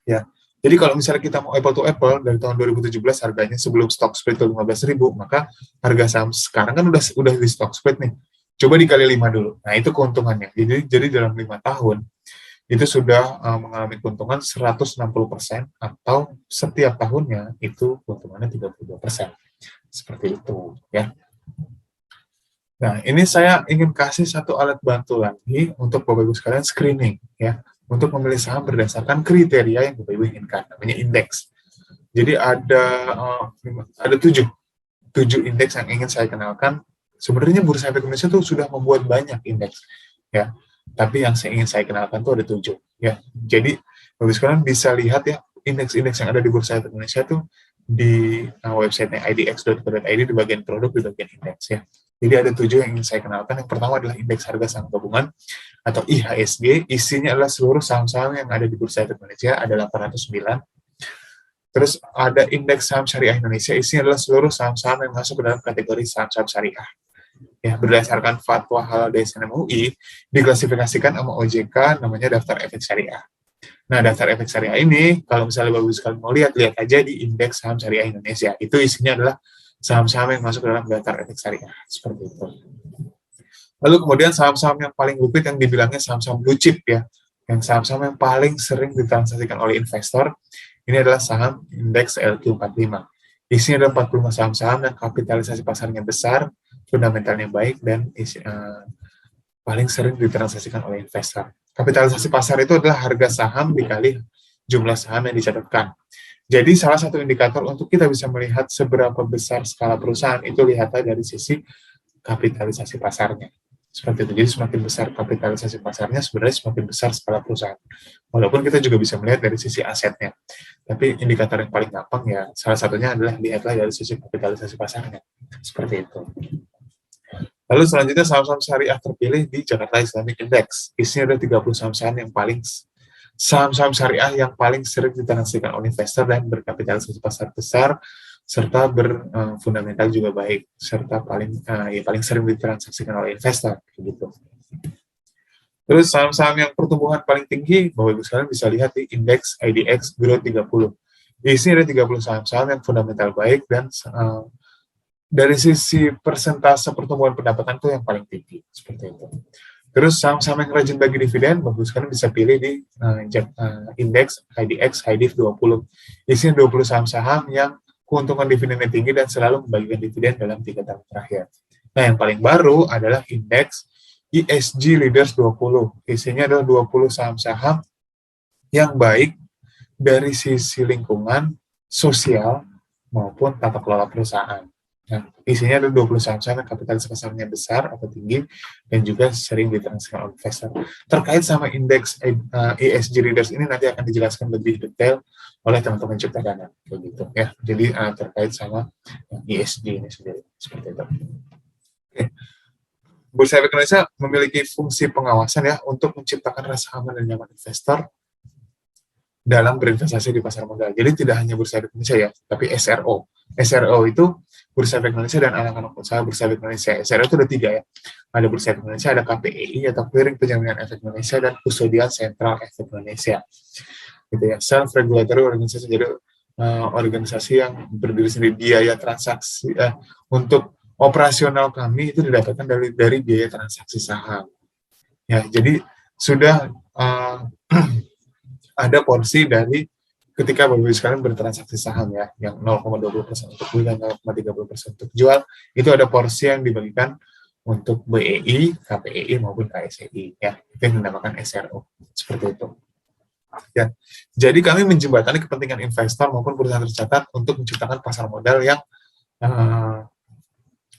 ya. Jadi kalau misalnya kita mau apple to apple dari tahun 2017 harganya sebelum stock split itu 15.000, maka harga saham sekarang kan udah di stock split nih, coba dikali 5 dulu. Nah itu keuntungannya. Jadi dalam 5 tahun itu sudah mengalami keuntungan 160%, atau setiap tahunnya itu keuntungannya 32%. Seperti itu ya. Nah, ini saya ingin kasih satu alat bantu lagi untuk Bapak Ibu sekalian screening ya, untuk memilih saham berdasarkan kriteria yang Bapak Ibu inginkan, namanya indeks. Jadi ada 7 indeks yang ingin saya kenalkan. Sebenarnya Bursa Efek Indonesia itu sudah membuat banyak indeks ya, tapi yang ingin saya kenalkan itu ada 7 ya. Jadi Bapak Ibu sekalian bisa lihat ya, indeks-indeks yang ada di Bursa Efek Indonesia itu di websitenya idx.co.id di bagian produk, di bagian indeks ya. Jadi ada 7 yang ingin saya kenalkan. Yang pertama adalah indeks harga saham gabungan atau IHSG. Isinya adalah seluruh saham-saham yang ada di Bursa Efek Indonesia, ada 809. Terus ada indeks saham syariah Indonesia. Isinya adalah seluruh saham-saham yang masuk ke dalam kategori saham-saham syariah. Ya, berdasarkan fatwa halal DSN MUI, diklasifikasikan sama OJK namanya daftar efek syariah. Nah, daftar efek syariah ini, kalau misalnya Bapak Ibu sekalian mau lihat aja di indeks saham syariah Indonesia. Itu isinya adalah saham-saham yang masuk dalam daftar efek syariah. Seperti itu. Lalu kemudian saham-saham yang paling liquid yang dibilangnya saham-saham blue chip ya. Yang saham-saham yang paling sering ditransaksikan oleh investor, ini adalah saham indeks LQ45. Isinya ada 45 saham-saham yang kapitalisasi pasarnya besar, fundamentalnya baik, dan paling sering ditransaksikan oleh investor. Kapitalisasi pasar itu adalah harga saham dikali jumlah saham yang dicatatkan. Jadi salah satu indikator untuk kita bisa melihat seberapa besar skala perusahaan itu lihatlah dari sisi kapitalisasi pasarnya. Seperti itu. Jadi semakin besar kapitalisasi pasarnya, sebenarnya semakin besar skala perusahaan. Walaupun kita juga bisa melihat dari sisi asetnya. Tapi indikator yang paling gampang ya salah satunya adalah lihatlah dari sisi kapitalisasi pasarnya. Seperti itu. Lalu selanjutnya saham-saham syariah terpilih di Jakarta Islamic Index. Isinya ada 30 saham-saham yang paling saham-saham syariah yang paling sering ditransaksikan oleh investor dan berkapitalisasi pasar besar, serta berfundamental juga baik, serta paling sering ditransaksikan oleh investor, gitu. Terus saham-saham yang pertumbuhan paling tinggi, Bapak Ibu sekalian bisa lihat di indeks IDX Growth 30. Di sini ada 30 saham-saham yang fundamental baik dan dari sisi persentase pertumbuhan pendapatan itu yang paling tinggi, seperti itu. Terus saham-saham yang rajin bagi dividen, Bapak Ibu sekalian bisa pilih di indeks IDX HIDIF 20. Di sini 20 saham-saham yang keuntungan dividennya tinggi dan selalu membagikan dividen dalam 3 tahun terakhir. Nah, yang paling baru adalah indeks ESG Leaders 20. Isinya adalah 20 saham-saham yang baik dari sisi lingkungan, sosial, maupun tata kelola perusahaan. Nah, isinya ada 20 saham-saham yang kapitalisasi pasarnya besar atau tinggi dan juga sering ditransaksikan oleh investor. Terkait sama indeks ESG Leaders ini nanti akan dijelaskan lebih detail oleh teman-teman Cipta Dana, begitu ya. Jadi terkait sama ESG ini sendiri seperti itu. Oke. Bursa Efek Indonesia memiliki fungsi pengawasan ya untuk menciptakan rasa aman dan nyaman investor dalam berinvestasi di pasar modal. Jadi tidak hanya Bursa Efek Indonesia ya, tapi SRO. SRO itu Bursa Efek Indonesia dan anak-anak usaha Bursa Efek Indonesia. SRO itu ada 3 ya. Ada Bursa Efek Indonesia, ada KPEI atau Clearing Penjaminan Efek Indonesia, dan Kusodian Sentral Efek Indonesia. Gitu ya. Self-regulatory organisasi, jadi organisasi yang berdiri sendiri. Biaya transaksi untuk operasional kami itu didapatkan dari biaya transaksi saham. Ya, jadi sudah ada porsi dari ketika Bapak Ibu sekalian bertransaksi saham ya, yang 0,20% untuk beli dan 0,30% untuk jual, itu ada porsi yang dibagikan untuk BEI, KPEI maupun KSEI ya. Itu yang dinamakan SRO. Seperti itu. Ya. Jadi kami menjembatani kepentingan investor maupun perusahaan tercatat untuk menciptakan pasar modal yang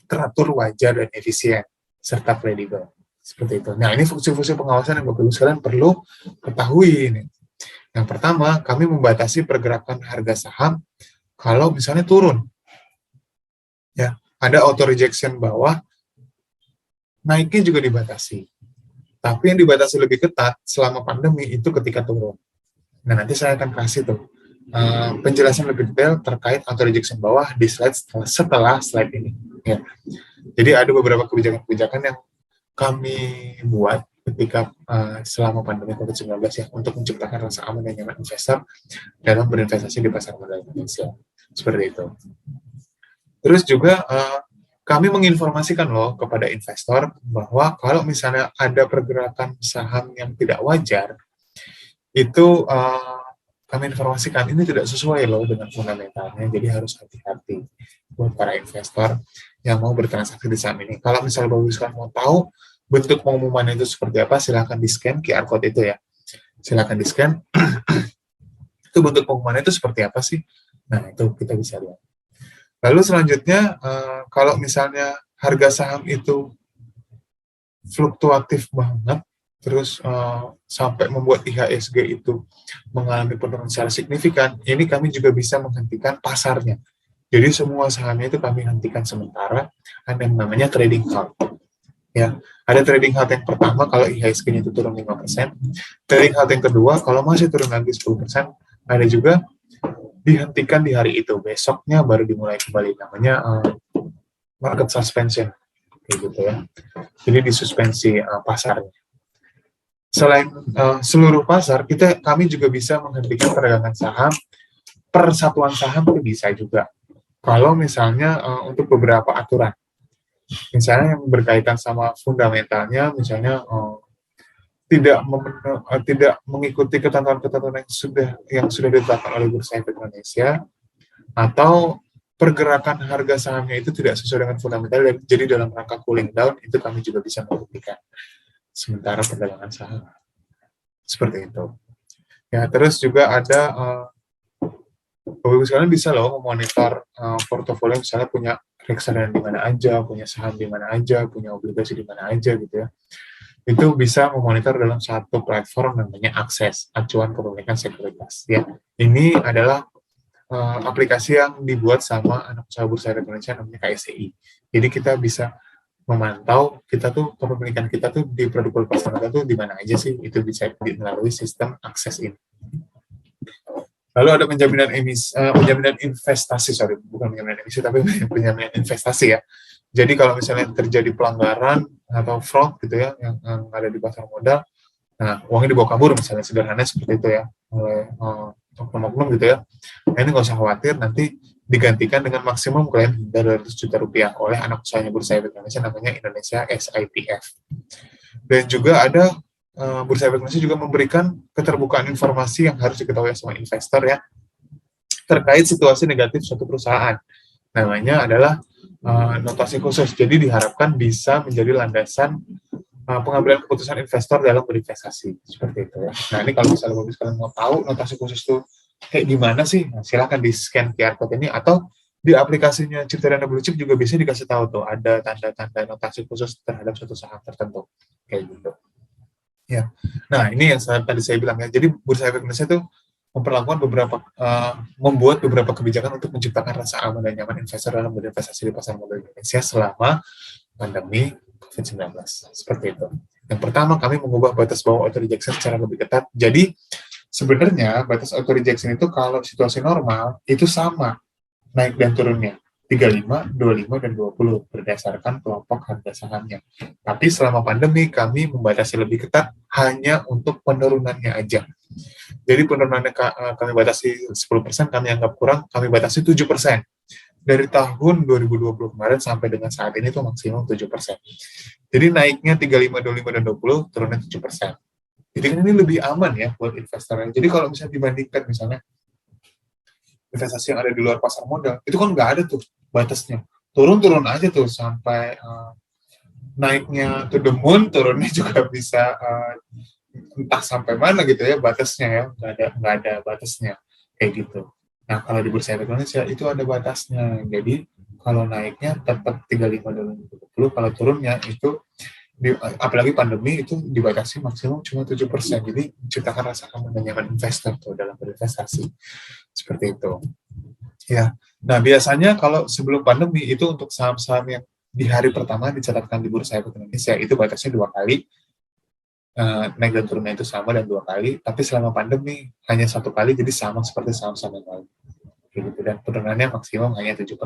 teratur, wajar, dan efisien, serta kredibel. Seperti itu. Nah, ini fungsi-fungsi pengawasan yang Bapak Ibu sekalian perlu ketahui. Ini. Yang pertama, kami membatasi pergerakan harga saham kalau misalnya turun. Ya, ada auto rejection bawah, naiknya juga dibatasi. Tapi yang dibatasi lebih ketat selama pandemi itu ketika turun. Nah, nanti saya akan kasih tuh penjelasan lebih detail terkait auto rejection bawah di slide setelah slide ini. Ya. Jadi ada beberapa kebijakan-kebijakan yang kami buat ketika selama pandemi COVID-19 ya, untuk menciptakan rasa aman dan nyaman investor dalam berinvestasi di pasar modal Indonesia. Seperti itu. Terus juga kami menginformasikan loh kepada investor bahwa kalau misalnya ada pergerakan saham yang tidak wajar, itu kami informasikan ini tidak sesuai loh dengan fundamentalnya, jadi harus hati-hati buat para investor yang mau bertransaksi di saham ini. Kalau misalnya Bapak Ibu mau tahu bentuk pengumuman itu seperti apa, silahkan di-scan QR code itu ya. Silahkan di-scan. Itu bentuk pengumumannya itu seperti apa sih? Nah, itu kita bisa lihat. Lalu selanjutnya, kalau misalnya harga saham itu fluktuatif banget, terus sampai membuat IHSG itu mengalami penurunan secara signifikan, ini kami juga bisa menghentikan pasarnya. Jadi semua sahamnya itu kami hentikan sementara, ada yang namanya trading halt. Ya, ada trading halt yang pertama kalau IHSG-nya itu turun 5%, trading halt yang kedua kalau masih turun lagi 10%, ada juga dihentikan di hari itu, besoknya baru dimulai kembali, namanya market suspension, kayak gitu ya. Jadi disuspensi pasarnya. Selain seluruh pasar, kami juga bisa menghentikan perdagangan saham, persatuan saham itu bisa juga. Kalau misalnya untuk beberapa aturan, misalnya yang berkaitan sama fundamentalnya, misalnya tidak mengikuti ketentuan-ketentuan yang sudah ditetapkan oleh Bursa Efek Indonesia, atau pergerakan harga sahamnya itu tidak sesuai dengan fundamental, jadi dalam rangka cooling down, itu kami juga bisa menghentikan sementara perdagangan saham. Seperti itu. Ya, terus juga ada Bapak Ibu sekalian bisa loh memonitor portofolio, misalnya punya reksadana di mana aja, punya saham di mana aja, punya obligasi di mana aja gitu ya. Itu bisa memonitor dalam satu platform namanya Akses, Acuan Kepemilikan Sekuritas. Ya, ini adalah aplikasi yang dibuat sama anak usaha Bursa Efek Indonesia namanya KSEI. Jadi kita bisa memantau kita tuh kepemilikan kita tuh di produk pasar modal tuh di mana aja sih, itu bisa melalui sistem akses ini. Lalu ada penjaminan investasi, bukan penjaminan emisi, tapi penjaminan investasi ya. Jadi kalau misalnya terjadi pelanggaran atau fraud gitu ya, yang ada di pasar modal, nah uangnya dibawa kabur misalnya, sederhananya seperti itu ya, oleh oknum-oknum gitu ya. Nah ini nggak usah khawatir, nanti digantikan dengan maksimum klaim hingga 200 juta rupiah oleh anak usahanya Bursa Efek Indonesia, namanya Indonesia SIPF. Dan juga ada Bursa Efek Indonesia juga memberikan keterbukaan informasi yang harus diketahui sama investor ya, terkait situasi negatif suatu perusahaan. Namanya adalah notasi khusus. Jadi diharapkan bisa menjadi landasan pengambilan keputusan investor dalam berinvestasi. Seperti itu ya. Nah ini kalau misalnya Bapak sekalian mau tahu notasi khusus itu kayak gimana sih, nah, silakan di scan QR code ini, atau di aplikasinya Cipta Dana Blue Chip juga bisa dikasih tahu tuh ada tanda-tanda notasi khusus terhadap suatu saham tertentu kayak gitu ya. Nah ini yang tadi saya bilang ya, jadi Bursa Efek Indonesia itu membuat beberapa kebijakan untuk menciptakan rasa aman dan nyaman investor dalam berinvestasi di pasar modal Indonesia selama pandemi COVID-19. Seperti itu. Yang pertama, kami mengubah batas bawah auto rejection secara lebih ketat. Jadi sebenarnya batas auto rejection itu kalau situasi normal itu sama naik dan turunnya 35, 25, dan 20 berdasarkan kelompok harga sahamnya. Tapi selama pandemi kami membatasi lebih ketat hanya untuk penurunannya aja. Jadi penurunannya kami batasi 10%, kami anggap kurang, kami batasi 7%. Dari tahun 2020 kemarin sampai dengan saat ini itu maksimum 7%. Jadi naiknya 35, 25, dan 20, turunnya 7%. Jadi ini lebih aman ya buat investor. Jadi kalau misalnya dibandingkan misalnya investasi yang ada di luar pasar modal, itu kan nggak ada tuh batasnya. Turun-turun aja tuh sampai naiknya to the moon, turunnya juga bisa entah sampai mana gitu ya batasnya ya, nggak ada batasnya kayak gitu. Nah kalau di Bursa Efek Indonesia itu ada batasnya. Jadi kalau naiknya tetap 35 dan 20, kalau turunnya itu apalagi pandemi itu dibatasi maksimum cuma 7%. Jadi menciptakan rasa aman dan nyaman investor tuh dalam berinvestasi. Seperti itu. Ya. Nah, biasanya kalau sebelum pandemi itu untuk saham-saham yang di hari pertama dicatatkan di Bursa Efek Indonesia itu batasnya 2 kali. Naik dan turunnya itu sama dan 2 kali, tapi selama pandemi hanya 1 kali, jadi sama seperti saham-saham yang lain. Gitu. Dan penurunannya maksimum hanya 7%.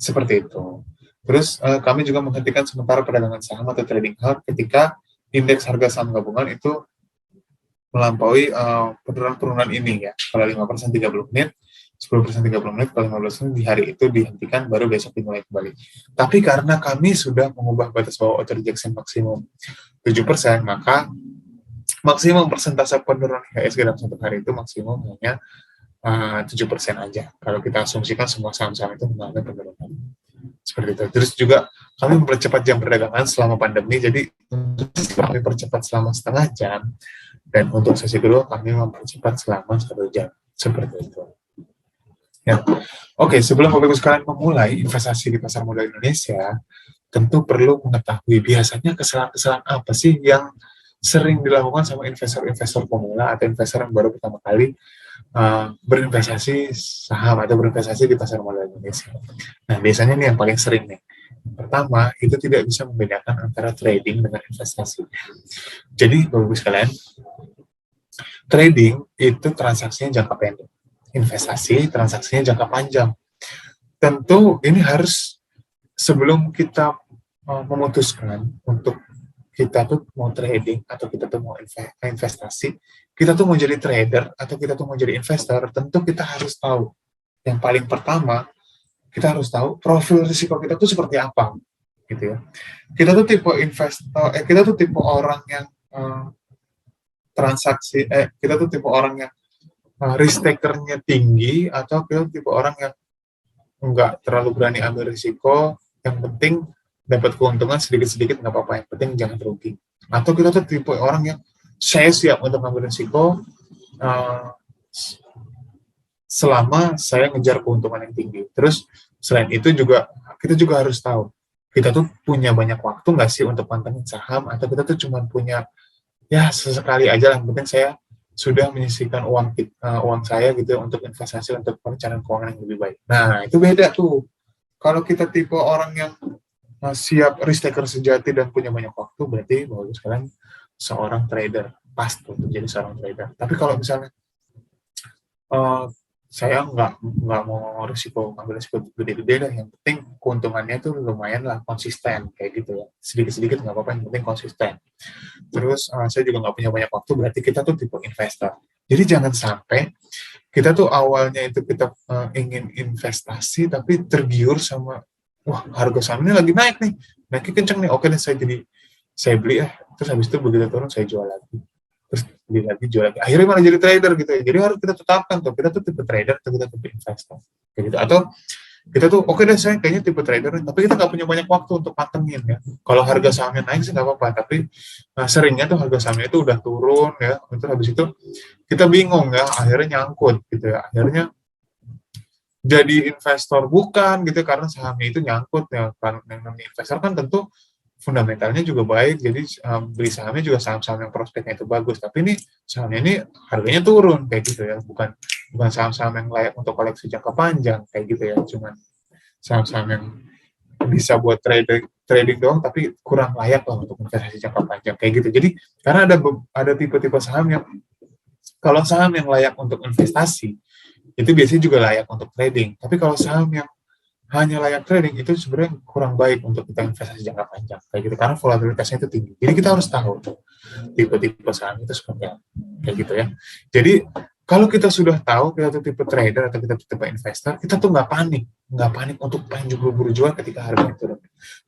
Seperti itu. Terus kami juga menghentikan sementara perdagangan saham atau trading halt ketika indeks harga saham gabungan itu melampaui penurunan ini ya. Kalau 5% 30 menit, 10% 30 menit, kalau 15 menit di hari itu dihentikan, baru besok dimulai kembali. Tapi karena kami sudah mengubah batas bawah auto rejection maksimum 7%, maka maksimum persentase penurunan IHSG dalam satu hari itu maksimum hanya 7% aja. Kalau kita asumsikan semua saham-saham itu mengalami penurunan. Seperti itu. Terus juga kami mempercepat jam perdagangan selama pandemi, jadi kami percepat selama setengah jam, dan untuk sesi kedua kami mempercepat selama 1 jam. Seperti itu. Ya. Oke, sebelum Bapak Ibu sekalian memulai investasi di pasar modal Indonesia, tentu perlu mengetahui biasanya kesalahan-kesalahan apa sih yang sering dilakukan sama investor-investor pemula atau investor yang baru pertama kali berinvestasi saham atau berinvestasi di pasar modal Indonesia. Nah, biasanya nih yang paling sering nih. Pertama, itu tidak bisa membedakan antara trading dengan investasi. Jadi, Bapak-Ibu sekalian, trading itu transaksinya jangka pendek. Investasi transaksinya jangka panjang. Tentu ini harus sebelum kita memutuskan untuk kita tuh mau trading atau kita tuh mau investasi, kita tuh mau jadi trader atau kita tuh mau jadi investor, tentu kita harus tahu. Yang paling pertama, kita harus tahu profil risiko kita tuh seperti apa, gitu ya. Kita tuh tipe investor, kita tuh tipe orang yang kita tuh tipe orang yang risk taker-nya tinggi, atau kita tipe orang yang nggak terlalu berani ambil risiko, yang penting dapat keuntungan sedikit-sedikit nggak apa-apa, yang penting jangan rugi. Atau kita tuh tipe orang yang saya siap untuk ambil risiko selama saya ngejar keuntungan yang tinggi. Terus selain itu juga kita juga harus tahu kita tuh punya banyak waktu nggak sih untuk pantengin saham, atau kita tuh cuma punya ya sesekali aja lah, yang penting saya sudah menyisihkan uang saya gitu untuk investasi, untuk perencanaan keuangan yang lebih baik. Nah itu beda tuh. Kalau kita tipe orang yang siap risk taker sejati dan punya banyak waktu, berarti bagus kalian seorang trader, pas untuk jadi seorang trader. Tapi kalau misalnya eh, saya nggak mau ngambil risiko gede-gede deh, yang penting keuntungannya tuh lumayan lah, konsisten kayak gitu ya, sedikit-sedikit nggak apa-apa, yang penting konsisten. Terus saya juga nggak punya banyak waktu, berarti kita tuh tipe investor. Jadi jangan sampai kita tuh awalnya itu kita ingin investasi tapi tergiur sama, wah harga saham ini lagi naik nih, naiknya kenceng nih, oke deh saya beli ya, terus habis itu begitu turun saya jual lagi, terus beli lagi jual lagi, akhirnya malah jadi trader gitu ya. Jadi harus kita tetapkan tuh, kita tuh tipe trader atau kita tipe investor kayak gitu. Atau kita tuh oke deh saya kayaknya tipe trader, tapi kita nggak punya banyak waktu untuk pantengin ya. Kalau harga sahamnya naik sih nggak apa-apa, tapi seringnya tuh harga sahamnya itu udah turun ya, terus habis itu kita bingung ya, akhirnya nyangkut gitu ya, akhirnya jadi investor bukan gitu, karena sahamnya itu nyangkut ya. Kan yang namanya investor kan tentu fundamentalnya juga baik, jadi beli sahamnya juga saham-saham yang prospeknya itu bagus, tapi ini sahamnya ini harganya turun kayak gitu ya, bukan bukan saham-saham yang layak untuk koleksi jangka panjang kayak gitu ya, cuman saham-saham yang bisa buat trading doang tapi kurang layak lah untuk investasi jangka panjang kayak gitu. Jadi karena ada tipe-tipe saham yang, kalau saham yang layak untuk investasi itu biasanya juga layak untuk trading, tapi kalau saham yang hanya layak trading itu sebenarnya kurang baik untuk kita investasi jangka panjang kayak gitu, karena volatilitasnya itu tinggi. Jadi kita harus tahu tuh tipe-tipe saham itu seperti apa kayak gitu ya. Jadi kalau kita sudah tahu kita tuh tipe trader atau kita tuh tipe investor, kita tuh nggak panik untuk pengen buru-buru jual ketika harga turun.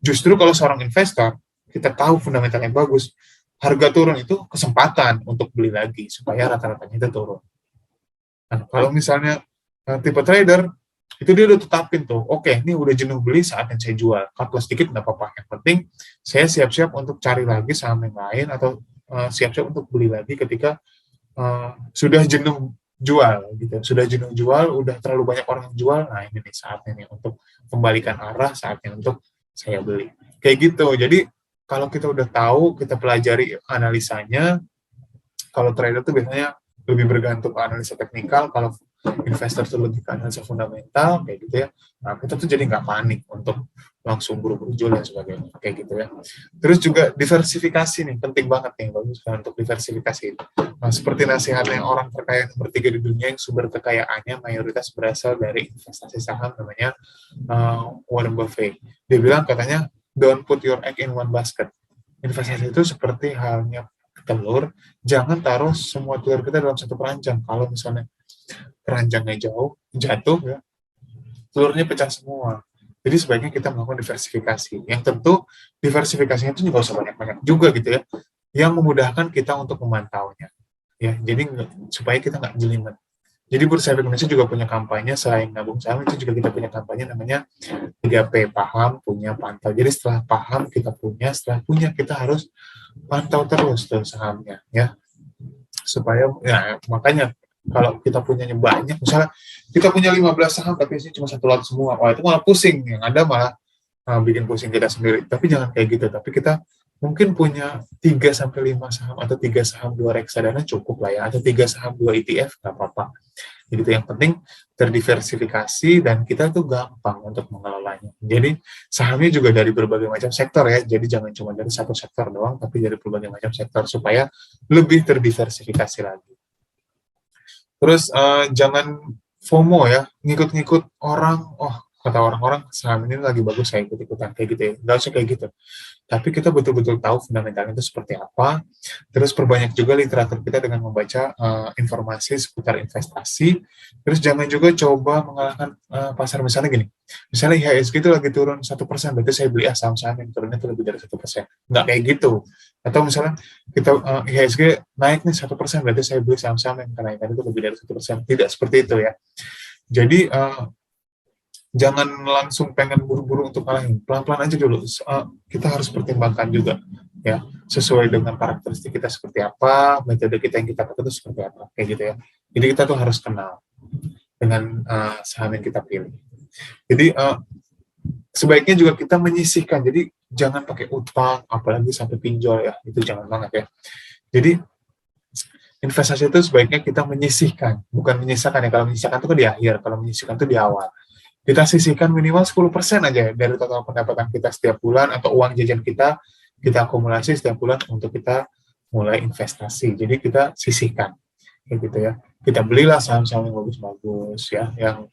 Justru kalau seorang investor, kita tahu fundamentalnya bagus, harga turun itu kesempatan untuk beli lagi supaya rata-ratanya itu turun. Nah, kalau misalnya tipe trader, itu dia udah tetapin tuh, oke, ini udah jenuh beli, saatnya saya jual. Cut loss sedikit nggak apa-apa. Yang penting saya siap-siap untuk cari lagi saham yang lain, atau siap-siap untuk beli lagi ketika sudah jenuh jual gitu. Sudah jenuh jual, udah terlalu banyak orang yang jual, nah ini nih saatnya nih untuk kembalikan arah, saatnya untuk saya beli. Kayak gitu. Jadi kalau kita udah tahu, kita pelajari analisanya. Kalau trader tuh biasanya lebih bergantung ke analisa teknikal, kalau investor tuh lebih ke analisa fundamental kayak gitu ya. Nah, kita tuh jadi nggak panik untuk langsung buru-buru jual dan sebagainya kayak gitu ya. Terus juga diversifikasi nih, penting banget nih, bagus kan untuk diversifikasi. Nah, seperti nasihatnya orang terkaya nomor 3 di dunia yang sumber kekayaannya mayoritas berasal dari investasi saham, namanya Warren Buffett. Dia bilang katanya, don't put your egg in one basket. Investasi itu seperti halnya telur, jangan taruh semua telur kita dalam satu keranjang. Kalau misalnya keranjangnya jatuh ya, telurnya pecah semua. Jadi sebaiknya kita melakukan diversifikasi. Yang tentu diversifikasinya itu juga usah banyak-banyak juga gitu ya, yang memudahkan kita untuk memantaunya. Ya, jadi supaya kita nggak jelimet. Jadi Bursa Efek Indonesia juga punya kampanye, selain nabung saham itu juga kita punya kampanye namanya 3P, paham, punya, pantau. Jadi setelah paham kita punya, setelah punya kita harus pantau terus tuh sahamnya ya. Supaya ya, makanya kalau kita punyanya banyak, misalnya kita punya 15 saham tapi isinya cuma satu lot semua, wah itu malah pusing, yang ada malah bikin pusing kita sendiri. Tapi jangan kayak gitu, tapi kita mungkin punya 3-5 saham, atau 3 saham 2 reksadana cukup lah ya, atau 3 saham 2 ETF nggak apa-apa. Jadi yang penting terdiversifikasi dan kita tuh gampang untuk mengelolanya. Jadi sahamnya juga dari berbagai macam sektor ya, jadi jangan cuma dari satu sektor doang, tapi dari berbagai macam sektor supaya lebih terdiversifikasi lagi. Terus jangan FOMO ya, ngikut-ngikut orang, oh kata orang-orang saham ini lagi bagus, saya ikut-ikutan kayak gitu ya. Nggak usah kayak gitu. Tapi kita betul-betul tahu fundamentalnya itu seperti apa. Terus perbanyak juga literatur kita dengan membaca informasi seputar investasi. Terus jangan juga coba mengalahkan pasar. Misalnya gini, misalnya IHSG itu lagi turun 1%, berarti saya beli saham-saham yang turunnya itu lebih dari 1%. Nggak kayak gitu. Atau misalnya kita IHSG naik nih 1%, berarti saya beli saham-saham yang kenaikan itu lebih dari 1%. Tidak seperti itu ya. Jadi jangan langsung pengen buru-buru untuk ngalahin, pelan-pelan aja dulu. Kita harus pertimbangkan juga ya, sesuai dengan karakteristik kita seperti apa, metode kita yang kita pakai itu seperti apa, kayak gitu ya. Jadi kita tuh harus kenal dengan saham yang kita pilih. Jadi sebaiknya juga kita menyisihkan, jadi jangan pakai utang, apalagi sampai pinjol ya, itu jangan banget ya. Jadi investasi itu sebaiknya kita menyisihkan, bukan menyisakan ya. Kalau menyisakan itu kan di akhir, kalau menyisihkan itu di awal. kita sisihkan minimal 10% aja dari total pendapatan kita setiap bulan, atau uang jajan kita akumulasi setiap bulan untuk kita mulai investasi. Jadi kita sisihkan, kayak gitu ya. Kita belilah saham-saham yang bagus-bagus ya, yang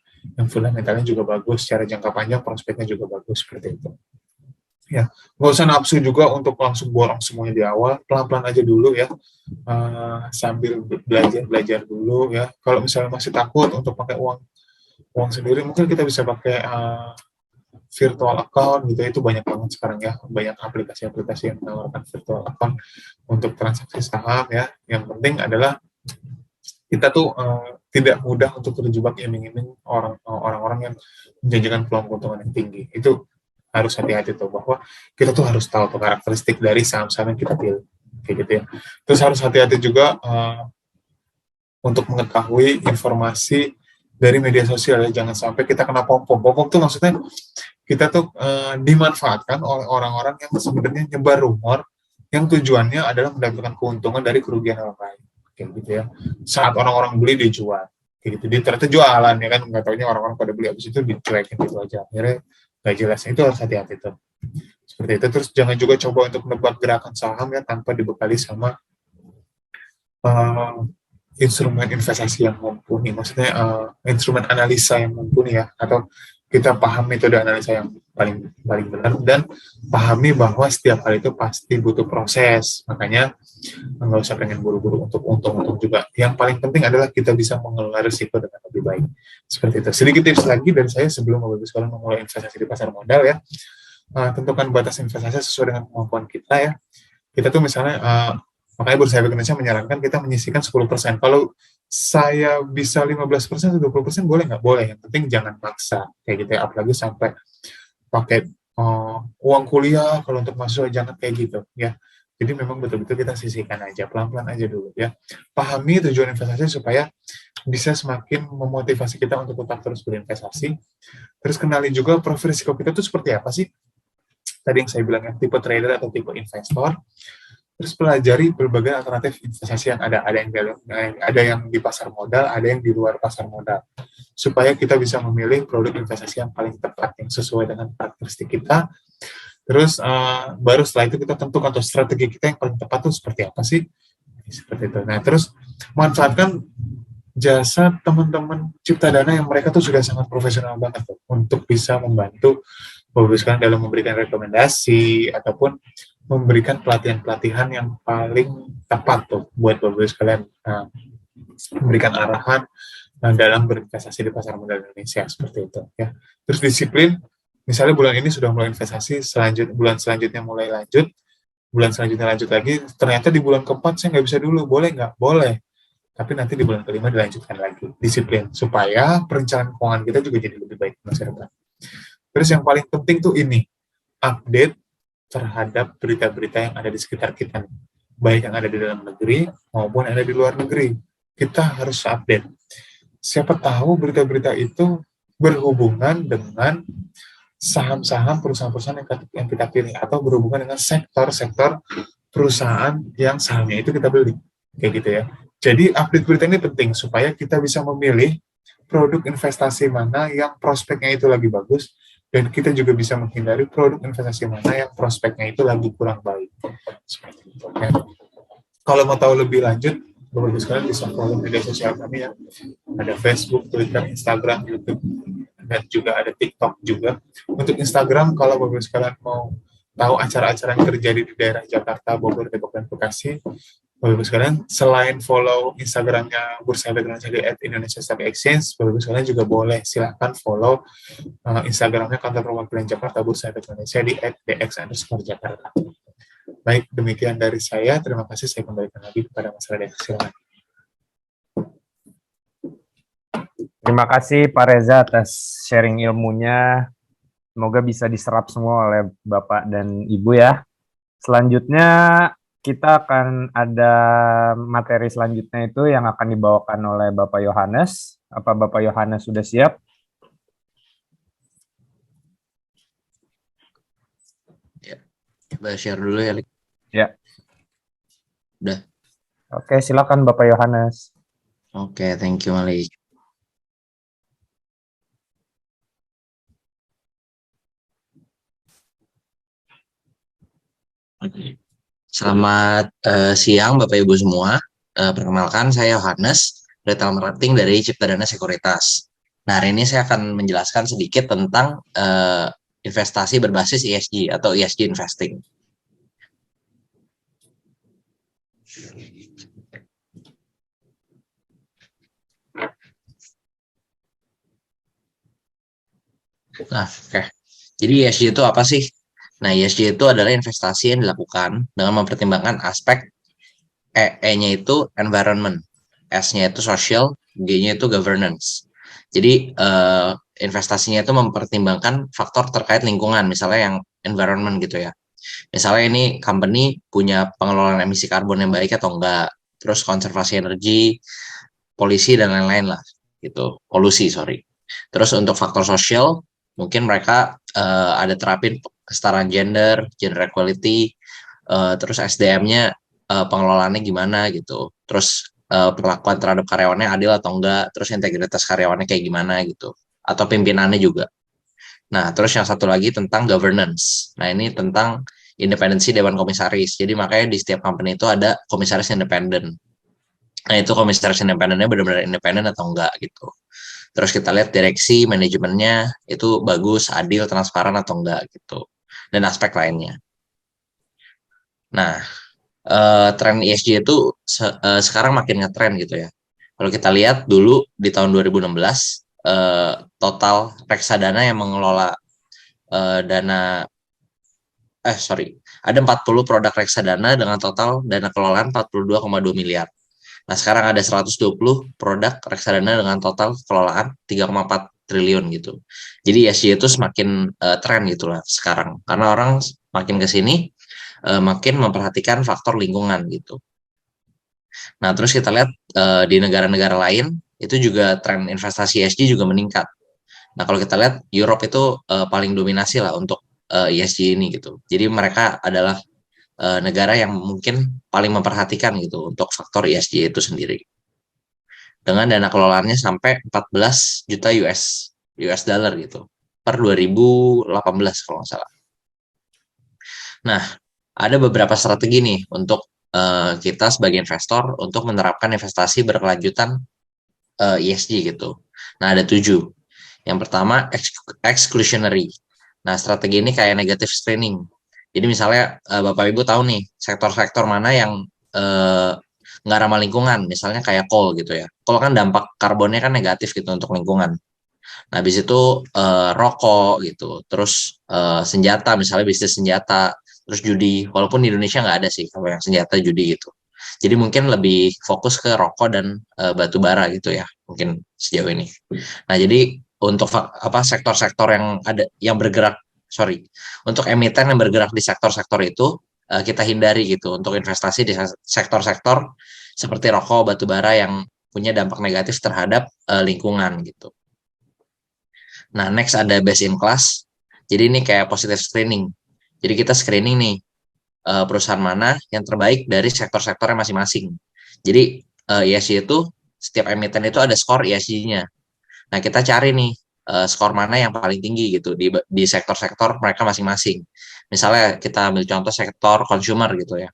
fundamentalnya juga bagus, secara jangka panjang prospeknya juga bagus, seperti itu. Ya, nggak usah nafsu juga untuk langsung borong semuanya di awal, pelan-pelan aja dulu ya, sambil belajar dulu ya. Kalau misalnya masih takut untuk pakai uang uang sendiri, mungkin kita bisa pakai virtual account gitu ya. Itu banyak banget sekarang ya, banyak aplikasi-aplikasi yang menawarkan virtual account untuk transaksi saham ya. Yang penting adalah kita tuh tidak mudah untuk terjebak iming-iming orang-orang yang menjanjikan peluang keuntungan yang tinggi. Itu harus hati-hati tuh, bahwa kita tuh harus tahu tuh karakteristik dari saham-saham yang kita pilih, kayak gitu ya. Terus harus hati-hati juga untuk mengetahui informasi dari media sosial ya. Jangan sampai kita kena pom-pom. Pom-pom tuh maksudnya kita tuh dimanfaatkan oleh orang-orang yang sebenarnya nyebar rumor yang tujuannya adalah mendapatkan keuntungan dari kerugian orang lain, kayak gitu ya. Saat orang-orang beli dijual, kayak gitu. Dia ternyata jualan ya kan, nggak taunya orang-orang pada beli, habis itu dicuekin gitu aja. Akhirnya nggak jelas. Itu harus hati-hati tuh. Seperti itu. Terus jangan juga coba untuk menebak gerakan saham ya tanpa dibekali sama uh, instrumen investasi yang mumpuni, maksudnya instrumen analisa yang mumpuni ya, atau kita paham metode analisa yang paling paling benar, dan pahami bahwa setiap hal itu pasti butuh proses. Makanya nggak usah pengen buru-buru untuk untung-untung juga. Yang paling penting adalah kita bisa mengelola risiko dengan lebih baik. Seperti itu. Sedikit tips lagi dari saya sebelum Bapak Ibu sekalian memulai investasi di pasar modal ya. Tentukan batas investasi sesuai dengan kemampuan kita ya. Kita tuh misalnya makanya Bursa Efek Indonesia menyarankan kita menyisihkan 10%. Kalau saya bisa 15% atau 20% boleh nggak? Boleh. Yang penting jangan paksa. Kayak gitu ya. Apalagi sampai pakai uang kuliah kalau untuk masuk, jangan kayak gitu ya. Jadi memang betul-betul kita sisihkan aja, pelan-pelan aja dulu ya. Pahami tujuan investasi supaya bisa semakin memotivasi kita untuk tetap terus berinvestasi. Terus kenali juga profil risiko kita itu seperti apa sih? Tadi yang saya bilang ya, tipe trader atau tipe investor. Terus pelajari berbagai alternatif investasi yang ada yang di pasar modal, ada yang di luar pasar modal, supaya kita bisa memilih produk investasi yang paling tepat, yang sesuai dengan karakteristik kita. Terus baru setelah itu kita tentukan tuh strategi kita yang paling tepat tuh seperti apa sih, seperti itu. Nah terus manfaatkan jasa teman-teman Cipta Dana yang mereka tuh sudah sangat profesional banget tuh, untuk bisa membantu Bapak dalam memberikan rekomendasi ataupun memberikan pelatihan-pelatihan yang paling tepat tuh buat Bapak sekalian, memberikan arahan dalam berinvestasi di pasar modal Indonesia, seperti itu ya. Terus disiplin, misalnya bulan ini sudah mulai investasi, bulan selanjutnya mulai lanjut, bulan selanjutnya lanjut lagi, ternyata di bulan keempat saya nggak bisa dulu, boleh nggak? Boleh. Tapi nanti di bulan kelima dilanjutkan lagi. Disiplin, supaya perencanaan keuangan kita juga jadi lebih baik masa depan. Terus yang paling penting tuh ini, update terhadap berita-berita yang ada di sekitar kita, baik yang ada di dalam negeri maupun yang ada di luar negeri. Kita harus update. Siapa tahu berita-berita itu berhubungan dengan saham-saham perusahaan-perusahaan yang kita pilih, atau berhubungan dengan sektor-sektor perusahaan yang sahamnya itu kita beli, kayak gitu ya. Jadi update berita ini penting supaya kita bisa memilih produk investasi mana yang prospeknya itu lagi bagus, dan kita juga bisa menghindari produk investasi mana yang prospeknya itu lagi kurang baik. Seperti itu. Ya. Kalau mau tahu lebih lanjut, Bapak-Ibu sekalian bisa follow media sosial kami ya. Ada Facebook, Twitter, Instagram, YouTube, dan juga ada TikTok juga. Untuk Instagram, kalau Bapak-Ibu sekalian mau tahu acara-acara yang terjadi di daerah Jakarta, Bogor, Depok, dan Bekasi, Bapak-Ibu sekalian, selain follow Instagramnya Bursa Efek Indonesia di @Indonesia Stock Exchange, Bapak-Ibu sekalian juga boleh silahkan follow Instagramnya Kantor Perwakilan Jakarta Bursa Efek Indonesia di @dx_jakarta. Baik, demikian dari saya. Terima kasih. Saya kembalikan lagi kepada Mas Raden. Silakan. Terima kasih Pak Reza atas sharing ilmunya. Semoga bisa diserap semua oleh Bapak dan Ibu ya. Selanjutnya kita akan ada materi selanjutnya itu yang akan dibawakan oleh Bapak Yohanes. Apa Bapak Yohanes sudah siap? Ya, kita share dulu ya. Ya. Udah. Oke, silakan Bapak Yohanes. Oke, thank you Malik. Selamat siang Bapak Ibu semua. Perkenalkan saya Yohanes, Retail Marketing dari Ciptadana Sekuritas. Nah, hari ini saya akan menjelaskan sedikit tentang investasi berbasis ESG atau ESG investing. Nah, oke. Jadi ESG itu apa sih? Nah, ESG itu adalah investasi yang dilakukan dengan mempertimbangkan aspek E-nya itu environment, S-nya itu social, G-nya itu governance. Jadi investasinya itu mempertimbangkan faktor terkait lingkungan, misalnya yang environment gitu ya. Misalnya ini company punya pengelolaan emisi karbon yang baik atau enggak, terus konservasi energi, polisi dan lain-lain lah, gitu. Polusi, sorry. Terus untuk faktor sosial, mungkin mereka ada terapin kesetaraan gender, gender equality, terus SDM-nya pengelolaannya gimana gitu. Terus perlakuan terhadap karyawannya adil atau enggak, terus integritas karyawannya kayak gimana gitu. Atau pimpinannya juga. Nah, terus yang satu lagi tentang governance. Nah, ini tentang independensi Dewan Komisaris. Jadi makanya di setiap company itu ada komisaris independen. Nah, itu komisaris independennya benar-benar independen atau enggak gitu. Terus kita lihat direksi, manajemennya itu bagus, adil, transparan atau enggak gitu. Dan aspek lainnya. Nah, tren ESG itu sekarang makin ngetren gitu ya. Kalau kita lihat dulu di tahun 2016, total reksadana yang mengelola ada 40 produk reksadana dengan total dana kelolaan 42,2 miliar. Nah, sekarang ada 120 produk reksadana dengan total kelolaan 3,4 triliun gitu. Jadi ESG itu semakin tren gitu lah sekarang. Karena orang makin ke sini makin memperhatikan faktor lingkungan gitu. Nah, terus kita lihat di negara-negara lain itu juga tren investasi ESG juga meningkat. Nah, kalau kita lihat Europe itu paling dominasi lah untuk ESG ini gitu. Jadi mereka adalah negara yang mungkin paling memperhatikan gitu untuk faktor ESG itu sendiri. Dengan dana kelolaannya sampai 14 juta US dollar gitu per 2018 kalau nggak salah. Nah, ada beberapa strategi nih untuk kita sebagai investor untuk menerapkan investasi berkelanjutan ESG gitu. Nah, ada 7. Yang pertama, exclusionary. Nah, strategi ini kayak negative screening. Jadi misalnya Bapak Ibu tahu nih sektor-sektor mana yang nggak ramah lingkungan, misalnya kayak coal gitu ya. Coal kan dampak karbonnya kan negatif gitu untuk lingkungan. Nah, habis itu rokok gitu, terus senjata, misalnya bisnis senjata, terus judi. Walaupun di Indonesia nggak ada sih kalau yang senjata judi gitu. Jadi mungkin lebih fokus ke rokok dan batu bara gitu ya, mungkin sejauh ini. Nah, jadi untuk sektor-sektor yang ada yang bergerak, untuk emiten yang bergerak di sektor-sektor itu kita hindari gitu untuk investasi di sektor-sektor seperti rokok, batu bara yang punya dampak negatif terhadap lingkungan gitu. Nah, next ada best in class. Jadi ini kayak positive screening. Jadi kita screening nih perusahaan mana yang terbaik dari sektor-sektornya masing-masing. Jadi ESG itu setiap emiten itu ada skor ESG-nya. Nah, kita cari nih skor mana yang paling tinggi gitu di sektor-sektor mereka masing-masing. Misalnya kita ambil contoh sektor consumer gitu ya.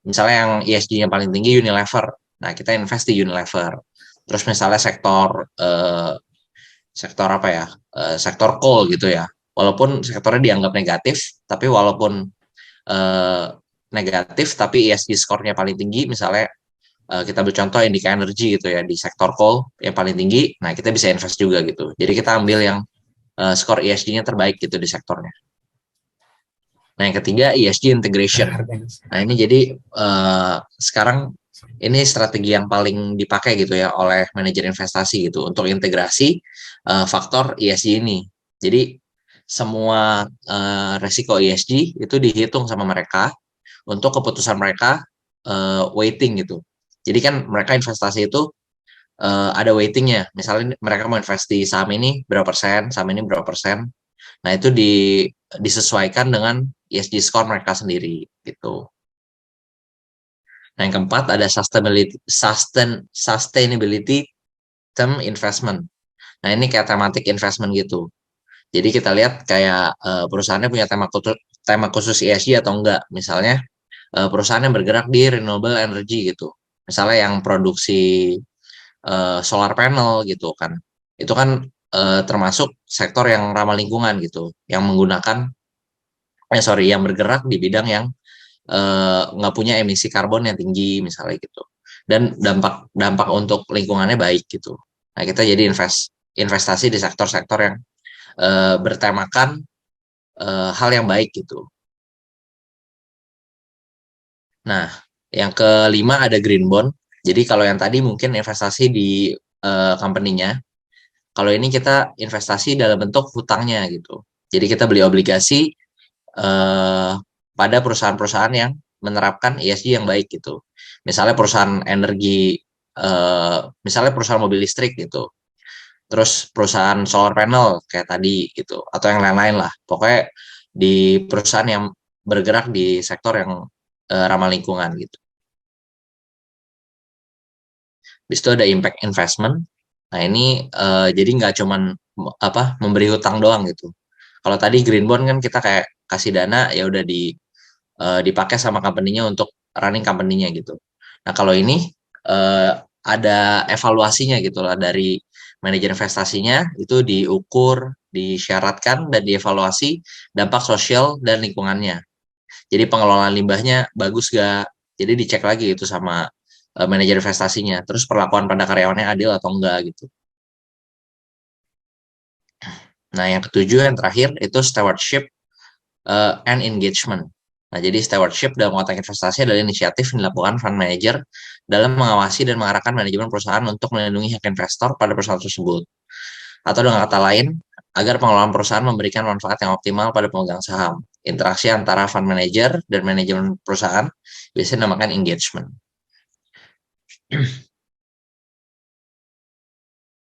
Misalnya yang ESG-nya paling tinggi Unilever. Nah, kita invest di Unilever. Terus misalnya sektor apa ya? Sektor coal gitu ya. Walaupun sektornya dianggap negatif, tapi walaupun negatif tapi ESG skornya paling tinggi, misalnya kita bercontoh Indica Energy gitu ya di sektor coal yang paling tinggi, nah kita bisa invest juga gitu. Jadi kita ambil yang skor ESG-nya terbaik gitu di sektornya. Nah, yang ketiga ESG integration. Nah, ini jadi sekarang ini strategi yang paling dipakai gitu ya oleh manajer investasi gitu untuk integrasi faktor ESG ini. Jadi semua resiko ESG itu dihitung sama mereka untuk keputusan mereka weighting gitu. Jadi kan mereka investasi itu ada weightingnya. Misalnya mereka mau invest di saham ini berapa persen, saham ini berapa persen. Nah, itu disesuaikan dengan ESG score mereka sendiri gitu. Nah, yang keempat ada sustainability term investment. Nah, ini kayak tematik investment gitu. Jadi kita lihat kayak perusahaannya punya tema tema khusus ESG atau enggak. Misalnya perusahaan yang bergerak di renewable energy gitu. Misalnya yang produksi solar panel gitu kan. Itu kan termasuk sektor yang ramah lingkungan gitu, yang menggunakan yang bergerak di bidang yang nggak punya emisi karbon yang tinggi misalnya gitu. Dan dampak dampak untuk lingkungannya baik gitu. Nah, kita jadi investasi di sektor-sektor yang bertemakan hal yang baik gitu. Nah, yang kelima ada green bond. Jadi kalau yang tadi mungkin investasi di company-nya, kalau ini kita investasi dalam bentuk hutangnya gitu. Jadi kita beli obligasi pada perusahaan-perusahaan yang menerapkan ESG yang baik gitu. Misalnya perusahaan energi, misalnya perusahaan mobil listrik gitu. Terus perusahaan solar panel kayak tadi gitu, atau yang lain-lain lah. Pokoknya di perusahaan yang bergerak di sektor yang ramah lingkungan gitu. Habis itu ada impact investment. Nah ini jadi nggak cuman memberi hutang doang gitu. Kalau tadi green bond kan kita kayak kasih dana ya udah dipakai sama company-nya untuk running company-nya gitu. Nah kalau ini ada evaluasinya gitu lah dari manajer investasinya, itu diukur, disyaratkan dan dievaluasi dampak sosial dan lingkungannya. Jadi pengelolaan limbahnya bagus gak? Jadi dicek lagi itu sama manajer investasinya. Terus perlakuan pada karyawannya adil atau enggak gitu. Nah, yang ketujuh yang terakhir itu stewardship and engagement. Nah, jadi stewardship dalam konteks investasi adalah inisiatif yang dilakukan fund manager dalam mengawasi dan mengarahkan manajemen perusahaan untuk melindungi hak investor pada perusahaan tersebut. Atau dengan kata lain, agar pengelolaan perusahaan memberikan manfaat yang optimal pada pemegang saham. Interaksi antara fund manager dan manajemen perusahaan biasanya dinamakan engagement.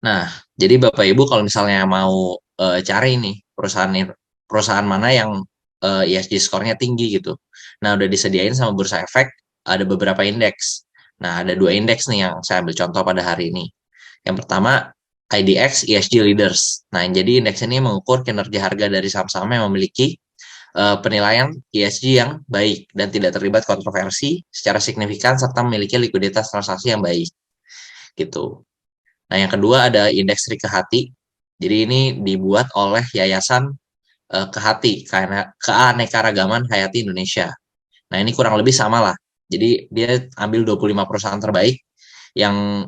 Nah, jadi Bapak Ibu kalau misalnya mau cari nih perusahaan mana yang ESG skornya tinggi gitu. Nah, udah disediain sama Bursa Efek, ada beberapa indeks. Nah, ada 2 indeks nih yang saya ambil contoh pada hari ini. Yang pertama, IDX ESG Leaders. Nah, jadi indeks ini mengukur kinerja harga dari saham-saham yang memiliki penilaian ESG yang baik dan tidak terlibat kontroversi secara signifikan serta memiliki likuiditas transaksi yang baik. Gitu. Nah, yang kedua ada indeks Rikehati. Jadi ini dibuat oleh Yayasan Kehati, karena Keanekaragaman Hayati Indonesia. Nah, ini kurang lebih sama lah. Jadi dia ambil 25 perusahaan terbaik yang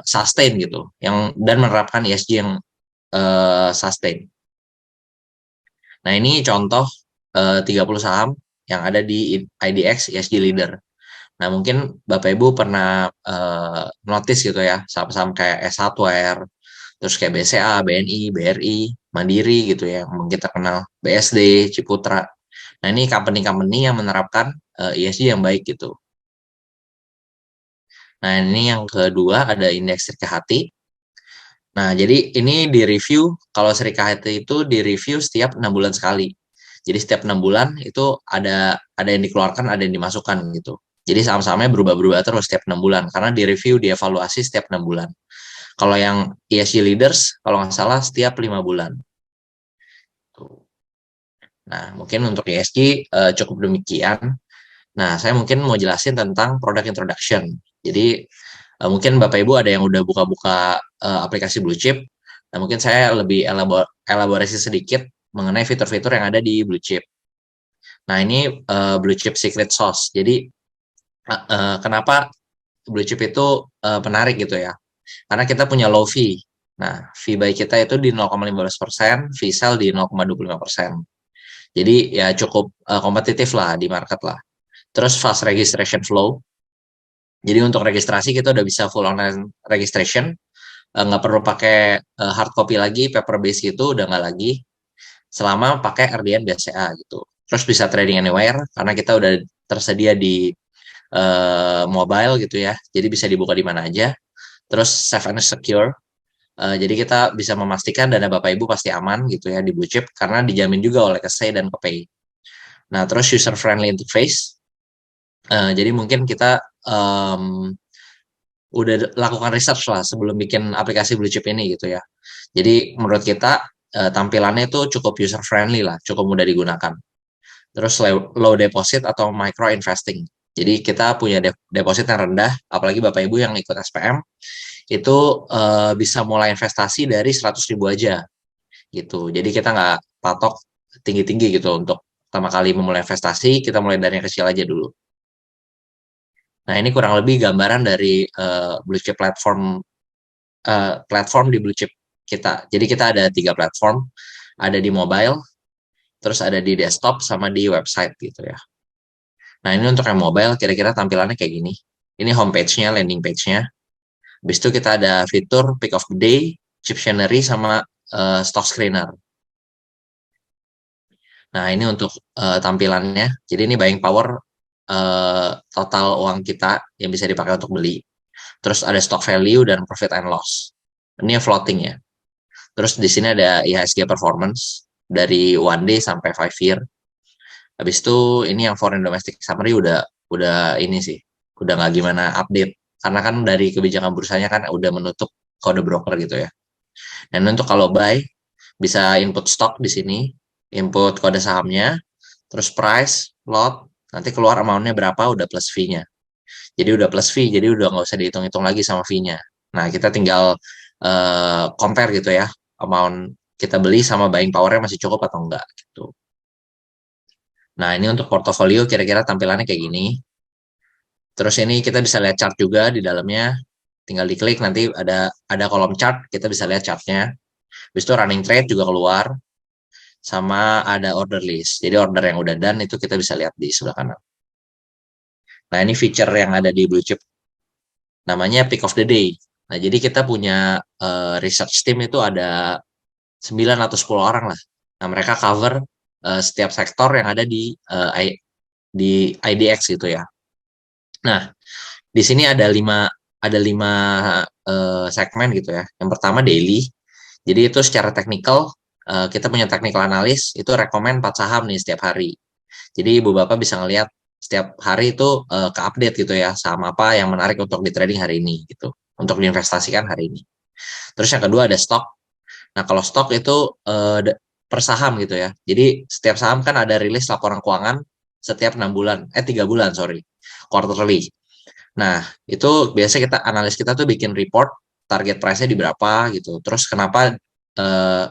sustain gitu, dan menerapkan ESG yang sustain. Nah, ini contoh 30 saham yang ada di IDX ESG Leader. Nah, mungkin Bapak Ibu pernah notice gitu ya, saham-saham kayak S1R, terus kayak BCA, BNI, BRI, Mandiri gitu ya, yang kita kenal, BSD, Ciputra. Nah, ini company-company yang menerapkan ESG yang baik gitu. Nah, ini yang kedua ada indeks Rikehati. Nah, jadi ini di-review, kalau Rikehati itu di-review setiap 6 bulan sekali. Jadi setiap 6 bulan itu ada yang dikeluarkan, ada yang dimasukkan gitu. Jadi saham-sahamnya berubah-berubah terus setiap 6 bulan, karena di-review, dievaluasi setiap 6 bulan. Kalau yang ESG Leaders, kalau nggak salah setiap 5 bulan. Nah, mungkin untuk ESG cukup demikian. Nah, saya mungkin mau jelasin tentang product introduction. Jadi, mungkin Bapak Ibu ada yang udah buka-buka aplikasi Blue Chip. Nah, mungkin saya lebih elaborasi sedikit mengenai fitur-fitur yang ada di Blue Chip. Nah, ini Blue Chip Secret Sauce. Jadi, kenapa Blue Chip itu menarik gitu ya? Karena kita punya low fee. Nah, fee buy kita itu di 0,15%, fee sell di 0,25%. Jadi ya cukup kompetitif lah di market lah. Terus fast registration flow. Jadi untuk registrasi kita udah bisa full online registration. Nggak perlu pakai hard copy lagi, paper base gitu, udah nggak lagi. Selama pakai RDN BCA gitu. Terus bisa trading anywhere, karena kita udah tersedia di mobile gitu ya. Jadi bisa dibuka di mana aja. Terus safe and secure. Jadi kita bisa memastikan dana Bapak Ibu pasti aman gitu ya di Blue Chip, karena dijamin juga oleh Kesei dan Kepay. Nah, terus user friendly interface. Jadi mungkin kita udah lakukan research lah sebelum bikin aplikasi Blue Chip ini gitu ya. Jadi menurut kita tampilannya itu cukup user friendly lah, cukup mudah digunakan. terus low deposit atau micro investing. Jadi kita punya deposit yang rendah, apalagi Bapak Ibu yang ikut SPM, itu bisa mulai investasi dari 100.000 aja gitu. Jadi kita nggak patok tinggi-tinggi gitu untuk pertama kali memulai investasi, kita mulai dari yang kecil aja dulu. Nah, ini kurang lebih gambaran dari blue chip platform di blue chip kita. Jadi kita ada 3 platform, ada di mobile, terus ada di desktop, sama di website gitu ya. Nah, ini untuk yang mobile kira-kira tampilannya kayak gini. Ini homepage-nya, landing page-nya. Habis itu kita ada fitur pick of the day, Chiptionary, sama stock screener. Nah, ini untuk tampilannya. Jadi ini buying power total uang kita yang bisa dipakai untuk beli. Terus ada stock value dan profit and loss. Ini yang floating ya. Terus di sini ada IHSG performance dari 1 day sampai 5 year. Habis itu ini yang foreign domestic summary udah ini sih, udah nggak gimana update. Karena kan dari kebijakan bursanya kan udah menutup kode broker gitu ya. Dan untuk kalau buy bisa input stock di sini, input kode sahamnya, terus price, lot, nanti keluar amount-nya berapa udah plus fee-nya. Jadi udah plus fee, jadi udah nggak usah dihitung-hitung lagi sama fee-nya. Nah, kita tinggal compare gitu ya, amount kita beli sama buying power-nya masih cukup atau enggak gitu. Nah, ini untuk portofolio kira-kira tampilannya kayak gini. Terus ini kita bisa lihat chart juga di dalamnya. Tinggal diklik nanti ada kolom chart, kita bisa lihat chartnya. Habis itu running trade juga keluar, sama ada order list. Jadi order yang udah done itu kita bisa lihat di sebelah kanan. Nah, ini feature yang ada di Blue Chip. Namanya Pick of the Day. Nah, jadi kita punya research team itu ada 9 atau 10 orang lah. Nah, mereka cover setiap sektor yang ada di IDX gitu ya. Nah, di sini ada 5 segmen gitu ya. Yang pertama daily. Jadi itu secara teknikal kita punya technical analyst itu rekomend 4 saham nih setiap hari. Jadi Ibu Bapak bisa ngelihat setiap hari itu ke-update gitu ya, saham apa yang menarik untuk di trading hari ini gitu, untuk diinvestasikan hari ini. Terus yang kedua ada stok. Nah, kalau stok itu per saham gitu ya. Jadi setiap saham kan ada rilis laporan keuangan setiap 6 bulan, 3 bulan, sorry, quarterly. Nah, itu biasa analis kita tuh bikin report, target price-nya di berapa gitu. Terus kenapa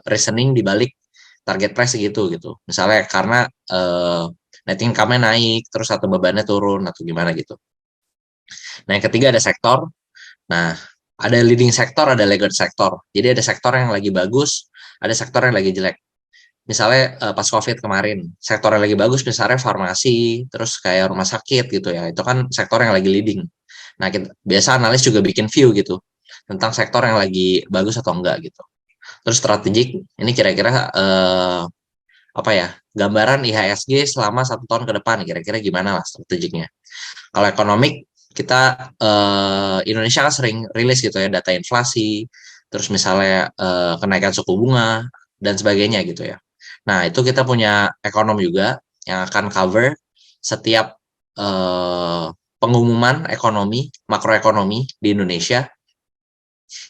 reasoning dibalik target price segitu gitu. Misalnya karena net income-nya naik, terus atau bebannya turun, atau gimana gitu. Nah, yang ketiga ada sektor. Nah, ada leading sektor, ada laggard sektor. Jadi ada sektor yang lagi bagus, ada sektor yang lagi jelek. Misalnya pas COVID kemarin, sektor yang lagi bagus misalnya farmasi, terus kayak rumah sakit gitu ya, itu kan sektor yang lagi leading. Nah, biasa analis juga bikin view gitu, tentang sektor yang lagi bagus atau enggak gitu. Terus strategik, ini kira-kira apa ya, gambaran IHSG selama 1 tahun ke depan, kira-kira gimana lah strategiknya. Kalau ekonomik, kita Indonesia kan sering rilis gitu ya, data inflasi, terus misalnya kenaikan suku bunga, dan sebagainya gitu ya. Nah, itu kita punya ekonom juga yang akan cover setiap pengumuman ekonomi, makroekonomi di Indonesia,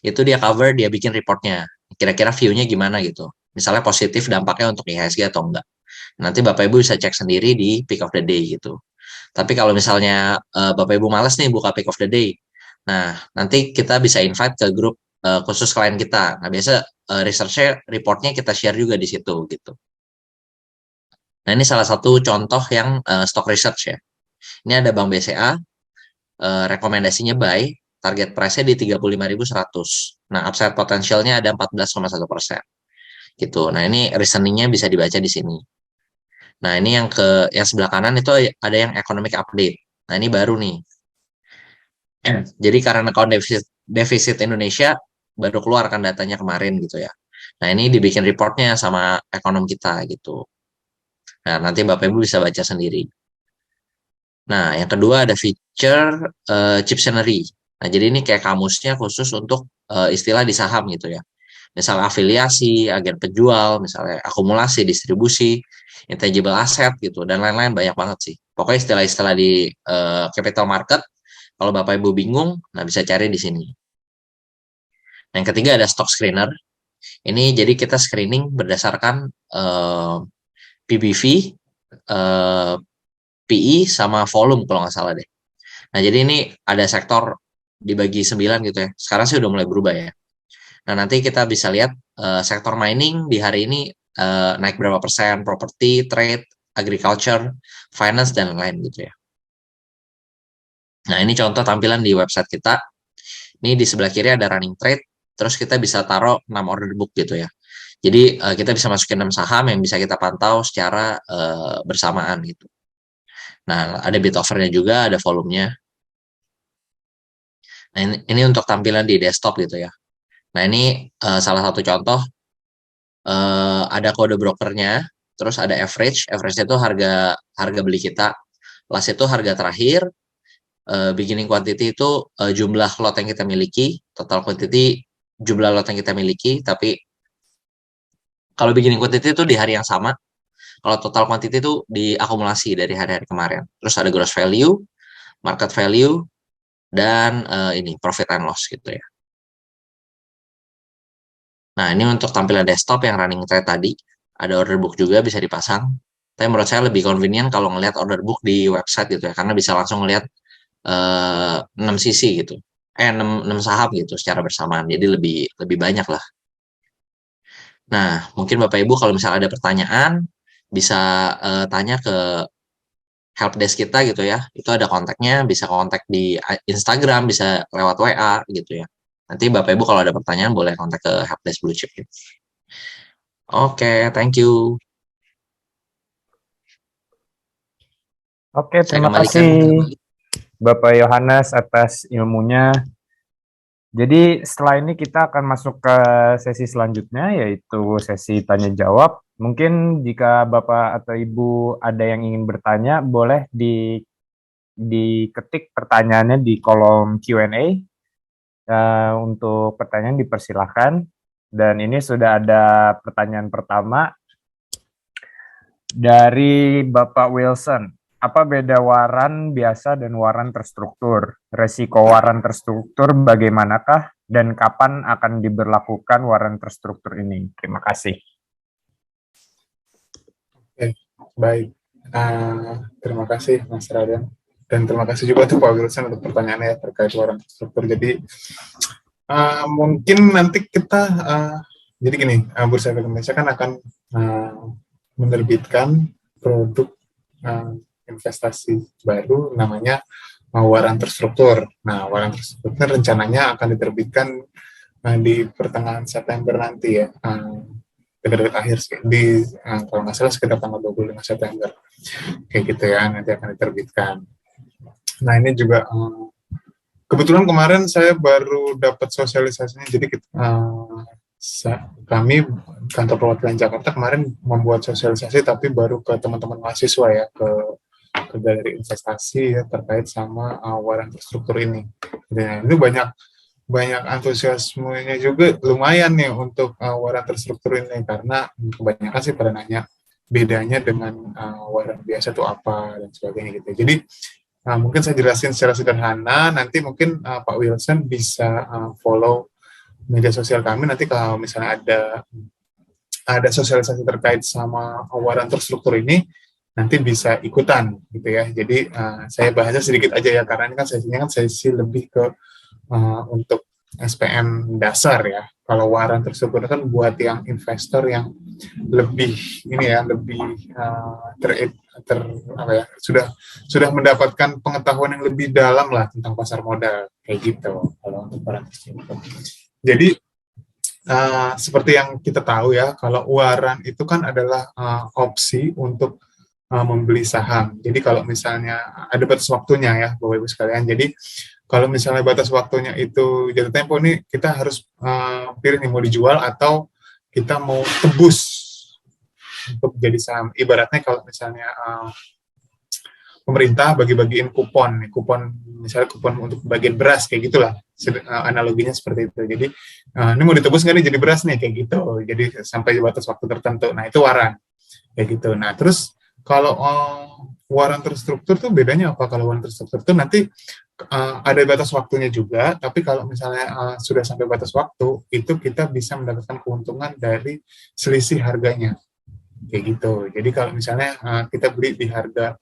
itu dia cover, dia bikin reportnya. Kira-kira view-nya gimana gitu. Misalnya positif dampaknya untuk IHSG atau enggak. Nanti Bapak Ibu bisa cek sendiri di pick of the day gitu. Tapi kalau misalnya Bapak Ibu males nih buka pick of the day, nah nanti kita bisa invite ke grup khusus klien kita. Nah biasa research-nya, reportnya kita share juga di situ gitu. Nah ini salah satu contoh yang stock research ya. Ini ada Bank BCA, rekomendasinya buy, target price-nya di 35.100. Nah upside potentialnya ada 14,1%. Gitu. Nah ini reasoning-nya bisa dibaca di sini. Nah, ini yang sebelah kanan itu ada yang economic update. Nah, ini baru nih. Jadi karena account defisit Indonesia baru keluar kan datanya kemarin gitu ya. Nah, ini dibikin reportnya sama ekonom kita gitu. Nah, nanti Bapak Ibu bisa baca sendiri. Nah, yang kedua ada feature Chiptionary. Nah, jadi ini kayak kamusnya khusus untuk istilah di saham gitu ya. Misalnya afiliasi, agen penjual, misalnya akumulasi, distribusi, intangible asset gitu, dan lain-lain banyak banget sih. Pokoknya istilah-istilah di capital market, kalau Bapak Ibu bingung, nah bisa cari di sini. Nah, yang ketiga ada stock screener. Ini jadi kita screening berdasarkan PBV, PE sama volume kalau nggak salah deh. Nah, jadi ini ada sektor dibagi 9 gitu ya. Sekarang sih udah mulai berubah ya. Nah, nanti kita bisa lihat sektor mining di hari ini naik berapa persen, property, trade, agriculture, finance, dan lain-lain gitu ya. Nah, ini contoh tampilan di website kita. Ini di sebelah kiri ada running trade, terus kita bisa taruh 6 order book gitu ya. Jadi kita bisa masukin 6 saham yang bisa kita pantau secara bersamaan gitu. Nah, ada bid offer-nya juga, ada volumenya. Nah, ini untuk tampilan di desktop gitu ya. Nah, ini salah satu contoh, ada kode brokernya, terus ada average. Average itu harga beli kita. Last itu harga terakhir. Beginning quantity itu jumlah lot yang kita miliki. Total quantity jumlah lot yang kita miliki. Tapi kalau beginning quantity itu di hari yang sama. Kalau total quantity itu diakumulasi dari hari-hari kemarin. Terus ada gross value, market value, dan ini profit and loss gitu ya. Nah, ini untuk tampilan desktop yang running trade tadi. Ada order book juga bisa dipasang. Tapi menurut saya lebih convenient kalau ngelihat order book di website gitu ya. Karena bisa langsung ngelihat 6 sisi gitu. 6 saham gitu secara bersamaan. Jadi lebih banyak lah. Nah, mungkin Bapak Ibu kalau misalnya ada pertanyaan, bisa tanya ke helpdesk kita gitu ya. Itu ada kontaknya, bisa kontak di Instagram, bisa lewat WA gitu ya. Nanti Bapak Ibu kalau ada pertanyaan boleh kontak ke helpdesk Blue Chip. Gitu. Oke, thank you. Oke, terima kasih Bapak Yohanes atas ilmunya. Jadi setelah ini kita akan masuk ke sesi selanjutnya, yaitu sesi tanya jawab. Mungkin jika Bapak atau Ibu ada yang ingin bertanya, boleh diketik pertanyaannya di kolom Q&A. Untuk pertanyaan dipersilahkan. Dan ini sudah ada pertanyaan pertama dari Bapak Wilson. Apa beda waran biasa dan waran terstruktur? Resiko waran terstruktur bagaimanakah dan kapan akan diberlakukan waran terstruktur ini? Terima kasih. Oke, baik. Terima kasih Mas Raden. Dan terima kasih juga untuk Pak Wilson untuk pertanyaannya terkait waran terstruktur. Jadi mungkin nanti kita jadi gini, Bursa Efek Indonesia kan akan menerbitkan produk investasi baru namanya waran terstruktur. Nah, waran terstruktur rencananya akan diterbitkan di pertengahan September nanti ya, dekat-dekat akhir di kalau nggak salah sekitar tanggal 25 September kayak gitu ya, nanti akan diterbitkan. Nah, ini juga kebetulan kemarin saya baru dapat sosialisasinya, jadi kami kantor perwakilan Jakarta kemarin membuat sosialisasi tapi baru ke teman-teman mahasiswa ya, ke galeri investasi ya, terkait sama waran terstruktur ini. Dan ini banyak antusiasmenya juga lumayan nih untuk waran terstruktur ini, karena kebanyakan sih pada nanya bedanya dengan waran biasa itu apa dan sebagainya gitu. Jadi mungkin saya jelasin secara sederhana, nanti mungkin Pak Wilson bisa follow media sosial kami, nanti kalau misalnya ada sosialisasi terkait sama waran terstruktur ini, nanti bisa ikutan gitu ya. Jadi saya bahasnya sedikit aja ya, karena ini kan sesinya kan sesi lebih ke untuk SPM dasar ya. Kalau waran terstruktur kan buat yang investor yang lebih ini ya, lebih sudah mendapatkan pengetahuan yang lebih dalam lah tentang pasar modal kayak gitu kalau untuk waran terstruktur. Jadi seperti yang kita tahu ya, kalau waran itu kan adalah opsi untuk membeli saham. Jadi kalau misalnya ada batas waktunya ya, Bapak Ibu sekalian. Jadi kalau misalnya batas waktunya itu jatuh tempo nih, kita harus pilih nih mau dijual atau kita mau tebus untuk jadi saham. Ibaratnya kalau misalnya pemerintah bagi-bagiin kupon misalnya kupon untuk bagian beras kayak gitulah, analoginya seperti itu. Jadi ini mau ditebus nggak nih jadi beras nih kayak gitu. Jadi sampai batas waktu tertentu. Nah itu waran kayak gitu. Nah terus kalau waran terstruktur tuh bedanya apa? Kalau waran terstruktur tuh nanti ada batas waktunya juga, tapi kalau misalnya sudah sampai batas waktu, itu kita bisa mendapatkan keuntungan dari selisih harganya. kayak gitu. Jadi kalau misalnya kita beli di harga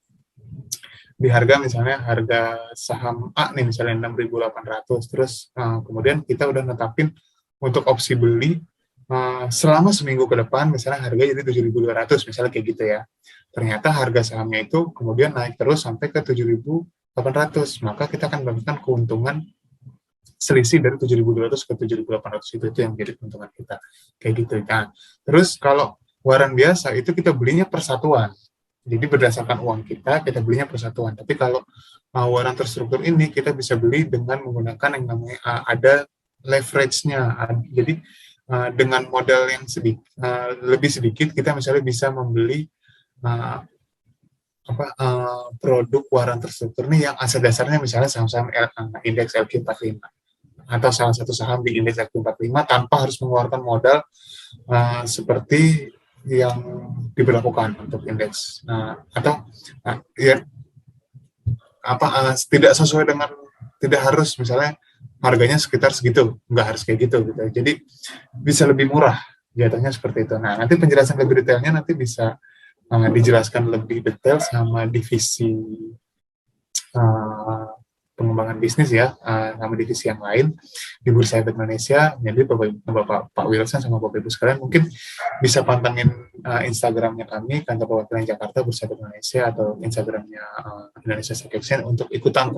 misalnya harga saham A nih misalnya 6.800, terus kemudian kita udah netapin untuk opsi beli selama seminggu ke depan misalnya harga jadi 7.200 misalnya kayak gitu ya. Ternyata harga sahamnya itu kemudian naik terus sampai ke 7.800, maka kita akan mendapatkan keuntungan selisih dari 7.200 ke 7.800 itu yang jadi keuntungan kita kayak gitu. Nah, terus kalau waran biasa itu kita belinya persatuan. Jadi berdasarkan uang kita belinya persatuan. Tapi kalau waran terstruktur ini kita bisa beli dengan menggunakan yang namanya ada leverage-nya. Jadi dengan modal yang lebih sedikit kita misalnya bisa membeli produk waran terstruktur nih yang aset dasarnya misalnya saham-saham indeks LQ45 atau salah satu saham di indeks LQ45 tanpa harus mengeluarkan modal seperti yang diberlakukan untuk indeks tidak sesuai dengan, tidak harus misalnya harganya sekitar segitu, nggak harus kayak gitu gitu. Jadi bisa lebih murah jatuhnya seperti itu. Nah, nanti penjelasan lebih detailnya nanti bisa dijelaskan lebih detail sama divisi pengembangan bisnis ya, sama divisi yang lain di Bursa Efek Indonesia. Jadi Bapak Pak Wilson sama Bapak Ibu sekalian mungkin bisa pantengin Instagramnya kami, Kantor Perwakilan Jakarta Bursa Efek Indonesia, atau Instagramnya Indonesia Stock Exchange untuk ikutan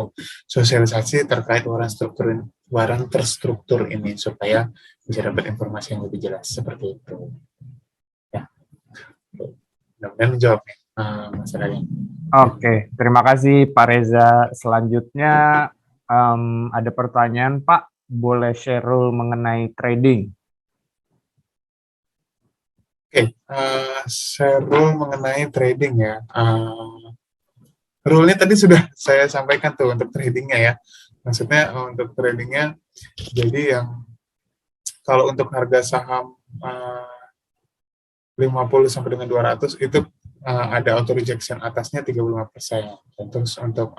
sosialisasi terkait waran terstruktur ini supaya bisa dapat informasi yang lebih jelas seperti itu. Ya, mudah-mudahan menjawab masalahnya. Oke, terima kasih Pak Reza. Selanjutnya ada pertanyaan, Pak, boleh share rule mengenai trading? Oke, share rule mengenai trading ya. Rule-nya tadi sudah saya sampaikan tuh untuk tradingnya ya. Maksudnya untuk tradingnya, jadi yang kalau untuk harga saham 50 sampai dengan 200 itu ada auto rejection atasnya 35%. Terus untuk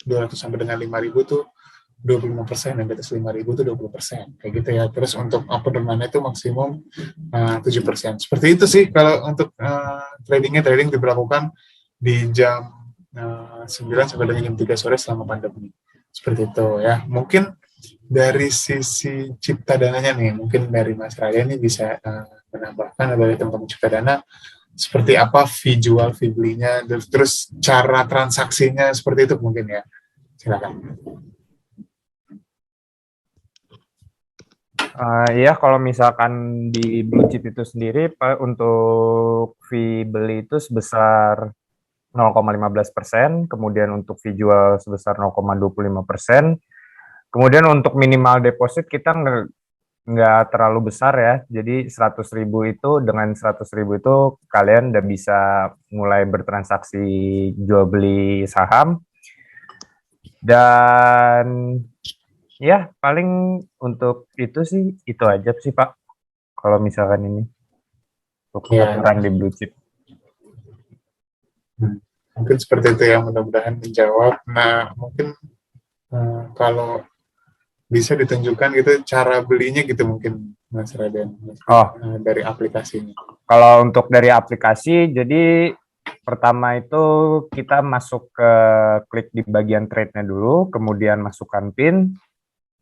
200 sampai dengan 5.000 tuh 25%, dan di atas 5.000 tuh 20%. Kayak gitu ya. Terus untuk open demand itu maksimum 7%. Seperti itu sih kalau untuk trading diberlakukan di jam 9 sampai dengan jam 3 sore selama pandemi. Seperti itu ya. Mungkin dari sisi cipta dananya nih, mungkin dari Mas Raya ini bisa menambahkan, atau dari teman-teman cipta dana, seperti apa fee jual, fee belinya, terus cara transaksinya seperti itu mungkin ya. Silakan. Ya, kalau misalkan di blue chip itu sendiri, Pak, untuk fee beli itu sebesar 0,15%, kemudian untuk fee jual sebesar 0,25%, kemudian untuk minimal deposit kita nggak terlalu besar ya, jadi 100.000 itu, dengan 100.000 itu kalian udah bisa mulai bertransaksi jual beli saham. Dan ya paling untuk itu sih, itu aja sih Pak, kalau misalkan ini untuk aturan di blue chip. Mungkin seperti itu ya, mudah-mudahan menjawab. Nah, mungkin kalau bisa ditunjukkan gitu cara belinya gitu mungkin Mas Raden, dari aplikasinya. Kalau untuk dari aplikasi, jadi pertama itu kita masuk ke klik di bagian trade-nya dulu, kemudian masukkan PIN,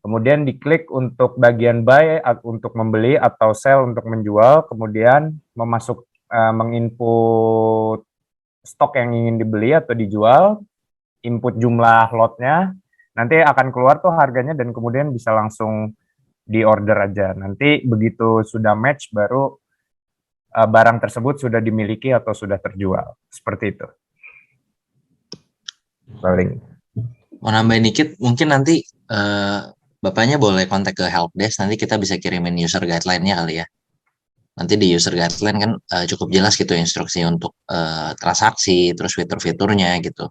kemudian diklik untuk bagian buy untuk membeli atau sell untuk menjual, kemudian menginput stok yang ingin dibeli atau dijual, input jumlah lotnya, nanti akan keluar tuh harganya dan kemudian bisa langsung di order aja. Nanti begitu sudah match baru barang tersebut sudah dimiliki atau sudah terjual. Seperti itu. Paling. Mau nambahin dikit, mungkin nanti Bapaknya boleh kontak ke helpdesk, nanti kita bisa kirimin user guideline-nya kali ya. Nanti di user guideline kan cukup jelas gitu instruksi untuk transaksi, terus fitur-fiturnya gitu.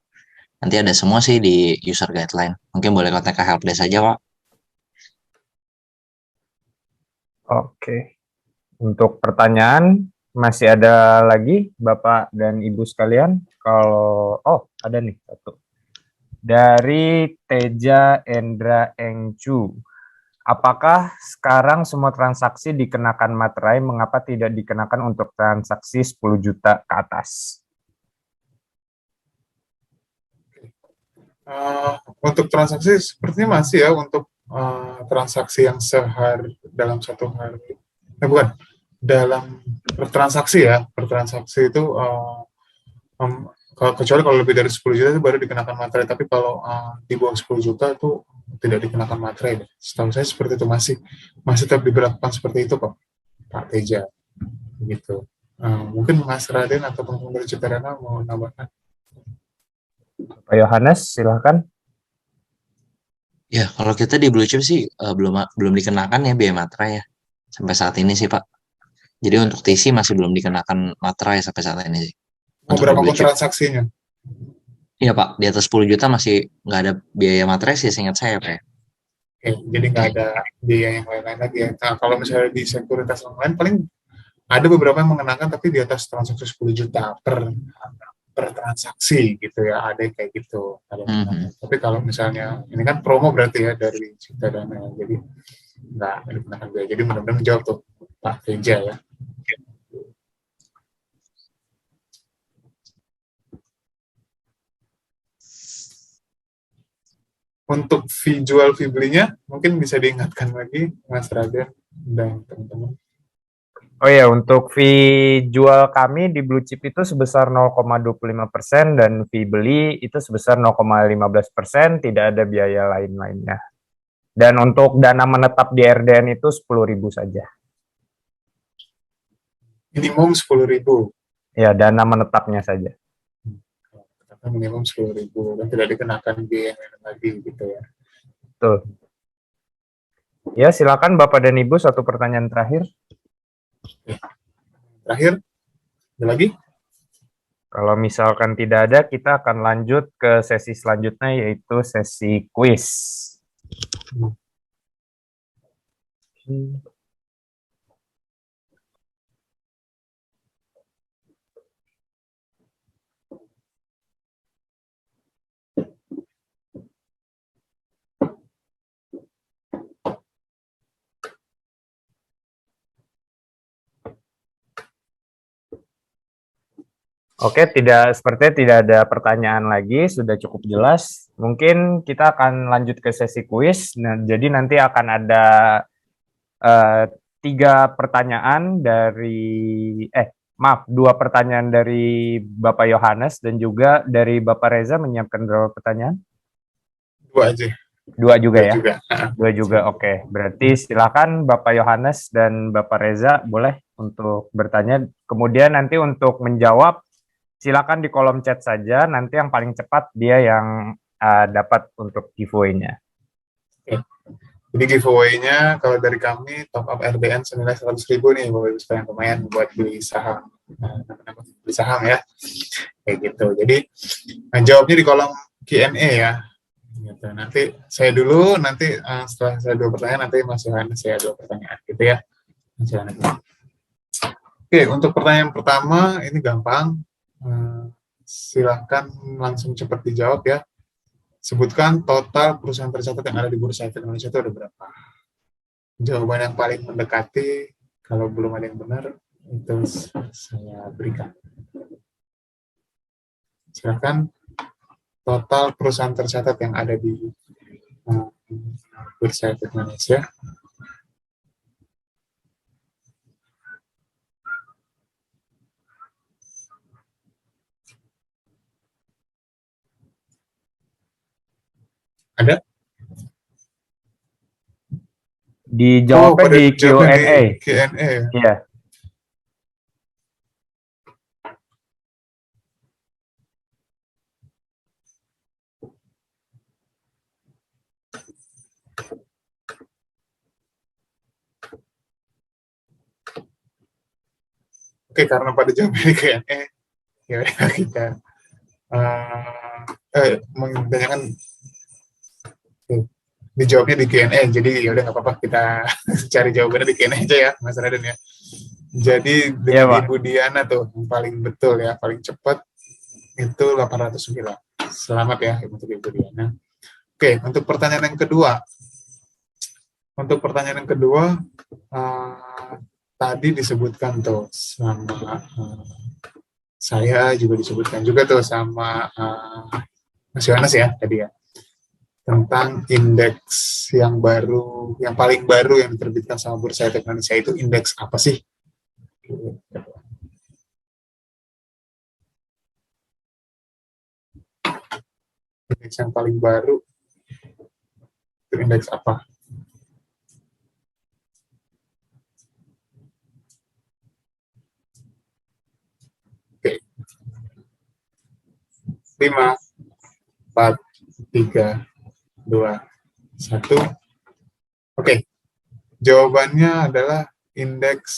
Nanti ada semua sih di user guideline. Mungkin boleh kontak ke helpdesk aja, Pak. Oke. Untuk pertanyaan, masih ada lagi Bapak dan Ibu sekalian? Kalau, ada nih satu. Dari Teja Endra Engcu. Apakah sekarang semua transaksi dikenakan materai, mengapa tidak dikenakan untuk transaksi 10 juta ke atas? Untuk transaksi sepertinya masih ya, untuk transaksi yang sehari dalam 1 hari. Bukan, dalam transaksi ya, per transaksi itu kecuali kalau lebih dari 10 juta itu baru dikenakan materai, tapi kalau di bawah 10 juta itu tidak dikenakan materai. Setahu saya seperti itu, masih tetap diberlakukan seperti itu kok, Pak Teja. Gitu. Mungkin Mas Raden atau teman-teman dari Citadana mau nambahkan? Pak Yohanes, silahkan. Ya, kalau kita di blue chip sih belum dikenakan ya biaya materai ya sampai saat ini sih Pak. Jadi untuk TC masih belum dikenakan materai sampai saat ini sih. Untuk di blue Berapapun chip. transaksinya? Iya Pak, di atas 10 juta masih nggak ada biaya materai sih seingat saya Pak ya. Oke, jadi nggak ada biaya yang lain-lain lagi ya. Nah, kalau misalnya di sekuritas yang lain paling ada beberapa yang mengenakan tapi di atas transaksi 10 juta per transaksi gitu ya, ada yang kayak gitu, ada yang mengenakan. Tapi kalau misalnya ini kan promo berarti ya dari Citadana, jadi nggak dikenakan biaya. Jadi mudah-mudahan menjawab tuh Pak Teja ya. Untuk fee jual fee belinya mungkin bisa diingatkan lagi Mas Raden dan teman-teman. Oh ya, untuk fee jual kami di Blue Chip itu sebesar 0,25% dan fee beli itu sebesar 0,15%, tidak ada biaya lain-lainnya. Dan untuk dana menetap di RDN itu 10.000 saja. Minimum 10.000. Ya, dana menetapnya saja. Minimum 10.000 dan tidak dikenakan biaya yang lagi gitu ya. Betul. Ya, silakan Bapak dan Ibu, satu pertanyaan terakhir. Terakhir, ada lagi? Kalau misalkan tidak ada, kita akan lanjut ke sesi selanjutnya, yaitu sesi kuis. Oke, sepertinya tidak ada pertanyaan lagi, sudah cukup jelas. Mungkin kita akan lanjut ke sesi kuis. Nah, jadi nanti akan ada 3 pertanyaan dari, dua pertanyaan dari Bapak Yohanes dan juga dari Bapak Reza. Menyiapkan berapa pertanyaan? 2 aja. 2 juga ya? Juga. 2 juga, oke. Berarti silakan Bapak Yohanes dan Bapak Reza boleh untuk bertanya. Kemudian nanti untuk menjawab, silakan di kolom chat saja, nanti yang paling cepat dia yang dapat untuk giveaway-nya. Jadi giveaway-nya kalau dari kami top up RDN senilai 100.000 nih Bapak Ibu sekalian, lumayan buat beli saham. Beli saham ya. Kayak gitu. Jadi jawabnya di kolom Q&A ya. Gitu. Nanti saya dulu, nanti setelah saya 2 pertanyaan, nanti Mas Yohanes saya 2 pertanyaan gitu ya. Oke, untuk pertanyaan pertama ini gampang. Silahkan langsung cepat dijawab ya. Sebutkan total perusahaan tercatat yang ada di Bursa Efek Indonesia itu ada berapa? Jawaban yang paling mendekati, kalau belum ada yang benar, itu saya berikan. Silahkan total perusahaan tercatat yang ada di Bursa Efek Indonesia. Ada? Dijawabnya di Q&A. Q&A. Iya. Oke, karena pada jawabnya di Q&A, ya kita menanyakan dijawabnya di Q&A, jadi ya udah nggak apa-apa, kita cari jawabannya di Q&A aja ya Mas Raden ya. Jadi dengan Ibu Diana tuh yang paling betul ya, paling cepat itu 809. Selamat ya untuk Ibu Diana. Oke, untuk pertanyaan yang kedua, untuk pertanyaan yang kedua, tadi disebutkan tuh sama saya juga disebutkan juga tuh sama Mas Yohanes ya tadi ya, tentang indeks yang baru, yang paling baru yang diterbitkan sama Bursa Efek Indonesia itu indeks apa sih? Indeks yang paling baru itu indeks apa? Oke. 5, 4, 3, 2, 1. Oke. Jawabannya adalah indeks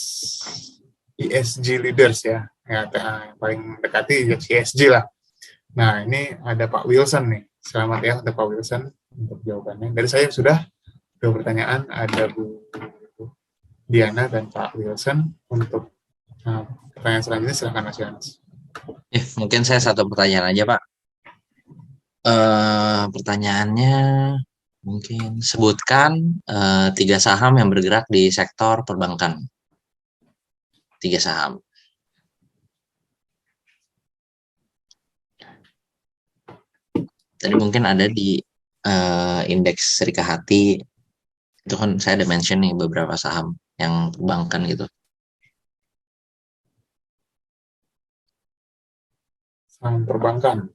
ESG Leaders ya. Yang paling mendekati ESG lah. Nah, ini ada Pak Wilson nih. Selamat ya untuk Pak Wilson untuk jawabannya. Dari saya sudah 2 pertanyaan, ada Bu Diana dan Pak Wilson. Untuk pertanyaan selanjutnya silakan Mas Yohanes. Mungkin saya satu pertanyaan aja, Pak. Pertanyaannya mungkin sebutkan 3 saham yang bergerak di sektor perbankan. 3 saham. Tadi mungkin ada di indeks Serikahati, itu kan saya ada mention nih beberapa saham yang perbankan gitu. Saham perbankan.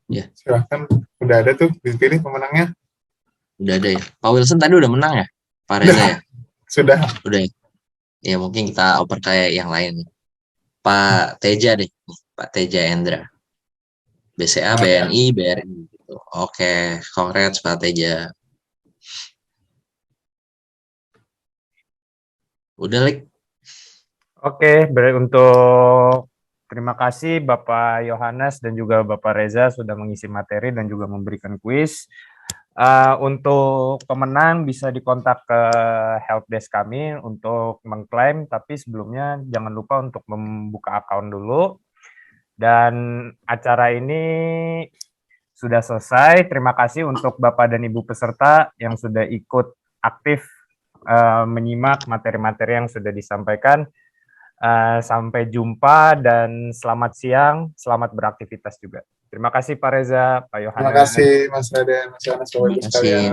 Ya. Silahkan, udah ada tuh dipilih pemenangnya. Udah ada ya. Pak Wilson tadi udah menang ya? Pak Reza ya? Sudah. Udah ya. Ya mungkin kita oper kayak yang lain. Pak Teja deh. Pak Teja Endra. BCA, BNI, BRI. Gitu. Oke, congrats Pak Teja. Udah, Lik. Oke, untuk terima kasih Bapak Yohanes dan juga Bapak Reza sudah mengisi materi dan juga memberikan kuis. Untuk pemenang bisa dikontak ke helpdesk kami untuk mengklaim, tapi sebelumnya jangan lupa untuk membuka akun dulu. Dan acara ini sudah selesai. Terima kasih untuk Bapak dan Ibu peserta yang sudah ikut aktif menyimak materi-materi yang sudah disampaikan. Sampai jumpa dan selamat siang, selamat beraktivitas juga. Terima kasih Pak Reza, Pak Yohanes. Terima kasih Mas Raden, Mas Yohanes, Bapak Ibu sekalian.